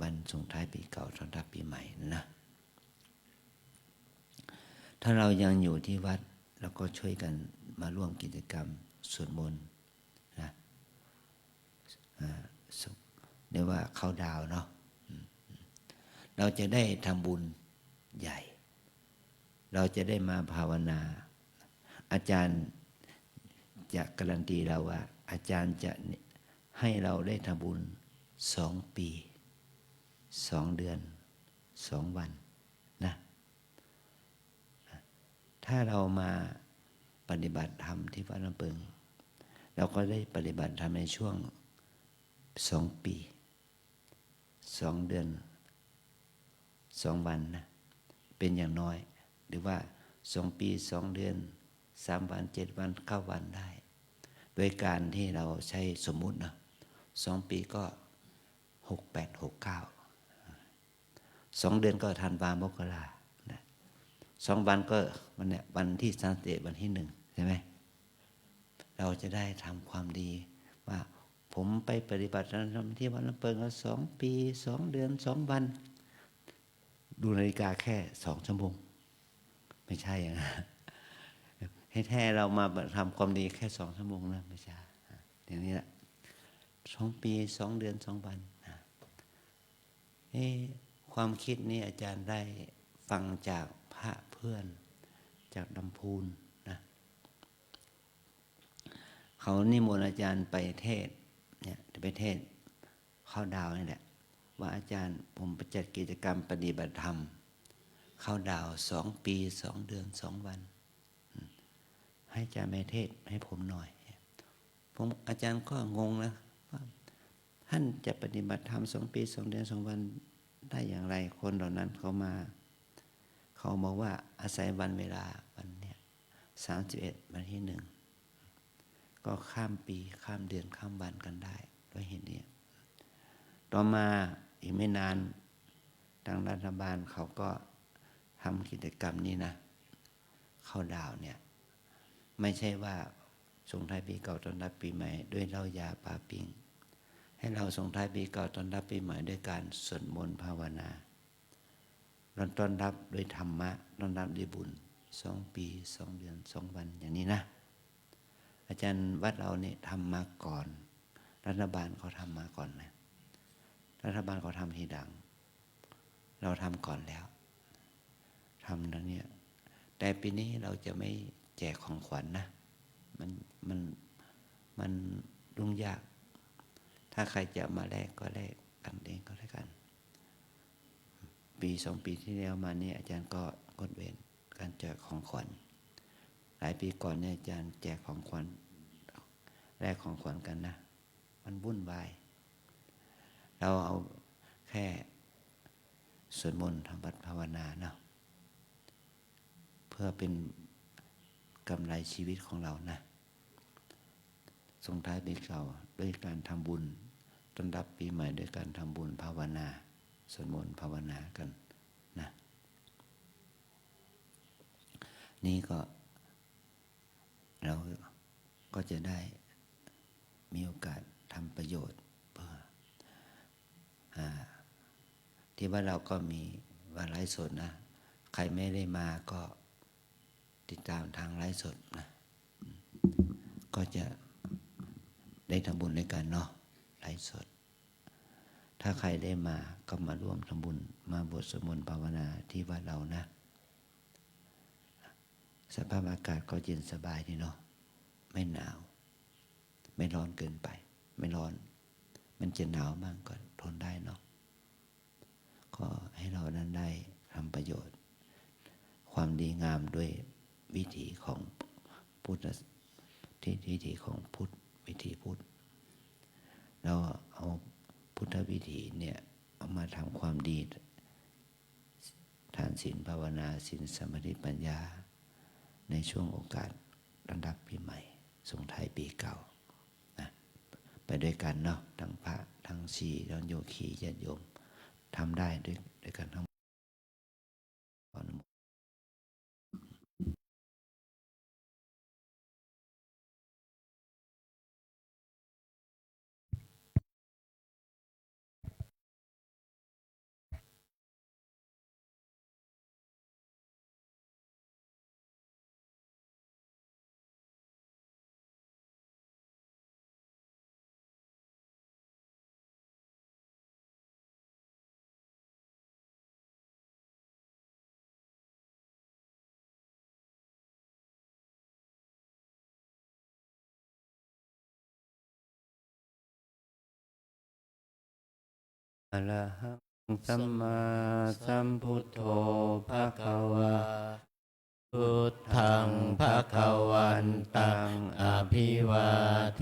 วันส่งท้ายปีเก่าต้อนรับปีใหม่นะถ้าเรายังอยู่ที่วัดเราก็ช่วยกันมาร่วมกิจกรรมสวดมนต์นะเรียกว่าเข้าดาวเนาะเราจะได้ทำบุญใหญ่เราจะได้มาภาวนาอาจารย์จะการันตีเราว่าอาจารย์จะให้เราได้ทำบุญ2 ปี2 เดือน2 วันนะถ้าเรามาปฏิบัติธรรมที่วัดลำเปิงเราก็ได้ปฏิบัติธรรมในช่วง2 ปี2 เดือน2 วันนะเป็นอย่างน้อยหรือว่า2 ปี2 เดือน3 วัน7 วัน9 วันได้โดยการที่เราใช้สมมุตินะ2 ปีก็6 8 6 9 2 เดือนก็ธันวามกรานะ2 วันก็วันที่31วันที่1ใช่ไหมเราจะได้ทำความดีว่าผมไปปฏิบัติธรรมที่วัดลำเปิงก็2 ปี2 เดือน2 วันดูนาฬิกาแค่2 ชั่วโมงไม่ใช่อย่างนั้นให้แท้เรามาทำความดีแค่2 ชั่วโมงนะไม่ใช่อย่างนี้แหละ2 ปี2 เดือน2 วันนะความคิดนี้อาจารย์ได้ฟังจากพระเพื่อนจากลำพูนนะเขานิมนต์อาจารย์ไปเทศเนี่ยไปเทศเข้าดาวนี่แหละว่าอาจารย์ผมไปจัดกิจกรรมปฏิบัติธรรมเข้าดาว2 ปี2 เดือน2 วันให้อาจารย์ไปเทศให้ผมหน่อยผมอาจารย์ก็งงนะว่าท่านจะปฏิบัติธรรม2 ปี2 เดือน2 วันได้อย่างไรคนเหล่านั้นเขาบอกว่าอาศัยวันเวลาวันเนี้ย31วันที่1ก็ข้ามปีข้ามเดือนข้ามวันกันได้ด้วยเหตุนี้ต่อมาอีกไม่นานทางรัฐบาลเขาก็ทำกิจกรรมนี้นะเข้าดาวเนี่ยไม่ใช่ว่าส่งท้ายปีเก่าต้อนรับปีใหม่ด้วยเหล้ายาปาปิ้งให้เราส่งท้ายปีเก่าต้อนรับปีใหม่ด้วยการสวดมนต์ภาวนาเราต้อนรับด้วยธรรมะต้อนรับด้วยบุญ2 ปี2 เดือน2 วันอย่างนี้นะอาจารย์วัดเราเนี่ยทำมาก่อนรัฐบาลเขาทำมาก่อนนะรัฐบาลเขาทำทีหลังเราทำก่อนแล้วทำแล้วเนี่ย แต่ปีนี้เราจะไม่แจกของขวัญนะมันมันมันยุ่งยาก ถ้าใครจะมาแลกก็แลกกันเองก็แล้วกัน ปี2 ปีที่แล้วมาเนี่ยอาจารย์ก็งดเว้นการแจกของขวัญหลายปีก่อนเนี่ยอาจารย์แจกของขวัญแลกของขวัญกันนะมันวุ่นวายเราเอาแค่สวดมนต์ทำบัตรภาวนาเนาะเพื่อเป็นกำไรชีวิตของเรานะส่งท้ายปีเก่าด้วยการทำบุญต้อนรับปีใหม่ด้วยการทำบุญภาวนาสวดมนต์ภาวนากันนะนี่ก็เราก็จะได้มีโอกาสทำประโยชน์เพื่อที่ว่าเราก็มีว่าไลฟ์สดนะใครไม่ได้มาก็ติดตามทางไลฟ์สดนะก็จะได้ทำบุญด้วยกันเนาะไลฟ์สดถ้าใครได้มาก็มาร่วมทำบุญมาบวชสวดมนต์ภาวนาที่วัดเรานะสภาพอากาศก็เย็นสบายดีเนาะไม่หนาวไม่ร้อนเกินไปไม่ร้อนมันจะหนาวบ้างก็ทนได้เนาะก็ให้เรานั้นได้ทำประโยชน์ความดีงามด้วยวิถีของพุทธวิถีของพุทธวิถีพุทธเราเอาพุทธวิถีเนี่ยเอามาทำความดีทานศีลภาวนาศีลสมาธิปัญญาในช่วงโอกาสต้อนรับปีใหม่ส่งท้ายปีเก่านะไปด้วยกันเนาะทั้งพระทั้งชีทั้งโยคีญาติโยมทำได้ด้วยกันทั้งอะระหังสัมมาสัมพุทโธภะคะวะพุทธังภะคะวันตังอภิวาเท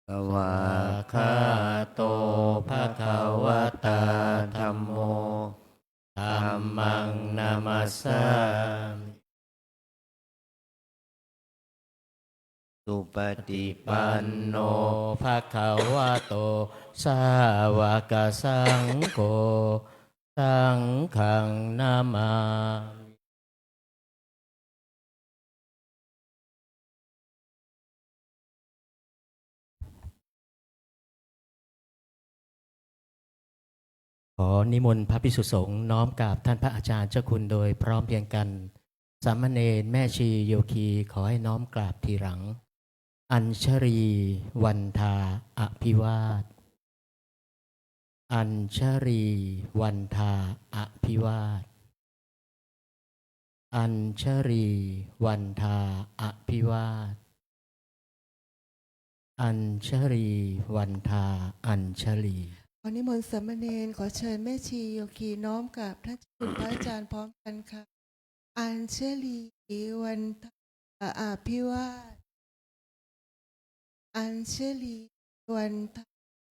ภวะคาโตภะคะวะตาธัมโมธัมมังนามัสสามิสุปฏิปันโนภะคะวะโตสาวกสังโฆสังฆังนามามิขอนิมนต์พระภิกษุสงฆ์น้อมกราบท่านพระอาจารย์เจ้าคุณโดยพร้อมเพรียงกันสามเณรแม่ชีโยคีขอให้น้อมกราบทีหลังอัญชรีวันทาอภิวาทอัญชรีวันทาอภิวาทอัญชรีวันทาอภิวาทอัญชรีวันทาอัญชลีขอนิมนต์สามเณรขอเชิญแม่ชีโยคีน้อมกับท่านเจ้าคุณพระอาจารย์พร้อมกันค่ะอัญเชลีวันทาอภิวาทอัญเชลีวันท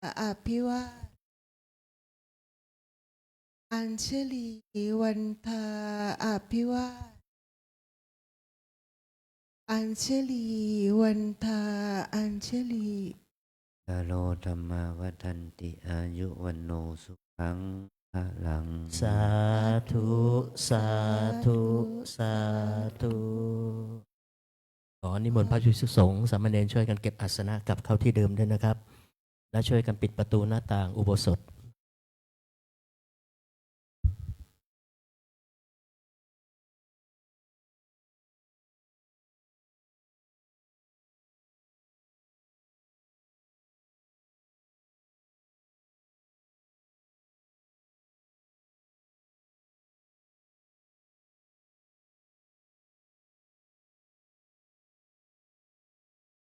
าอภิวาทอัญเชลีวันทาอภิวาทอัญเชลีวันทาอัญเชลียาโลธรรมาวัฏันติอายุวันโนสุขังพลังสาธุสาธุสาธุ ขอนิมนต์พระภิกษุสงฆ์สามเณรช่วยกันเก็บอาสนะกลับเข้าที่เดิมด้วยนะครับและช่วยกันปิดประตูหน้าต่างอุโบสถ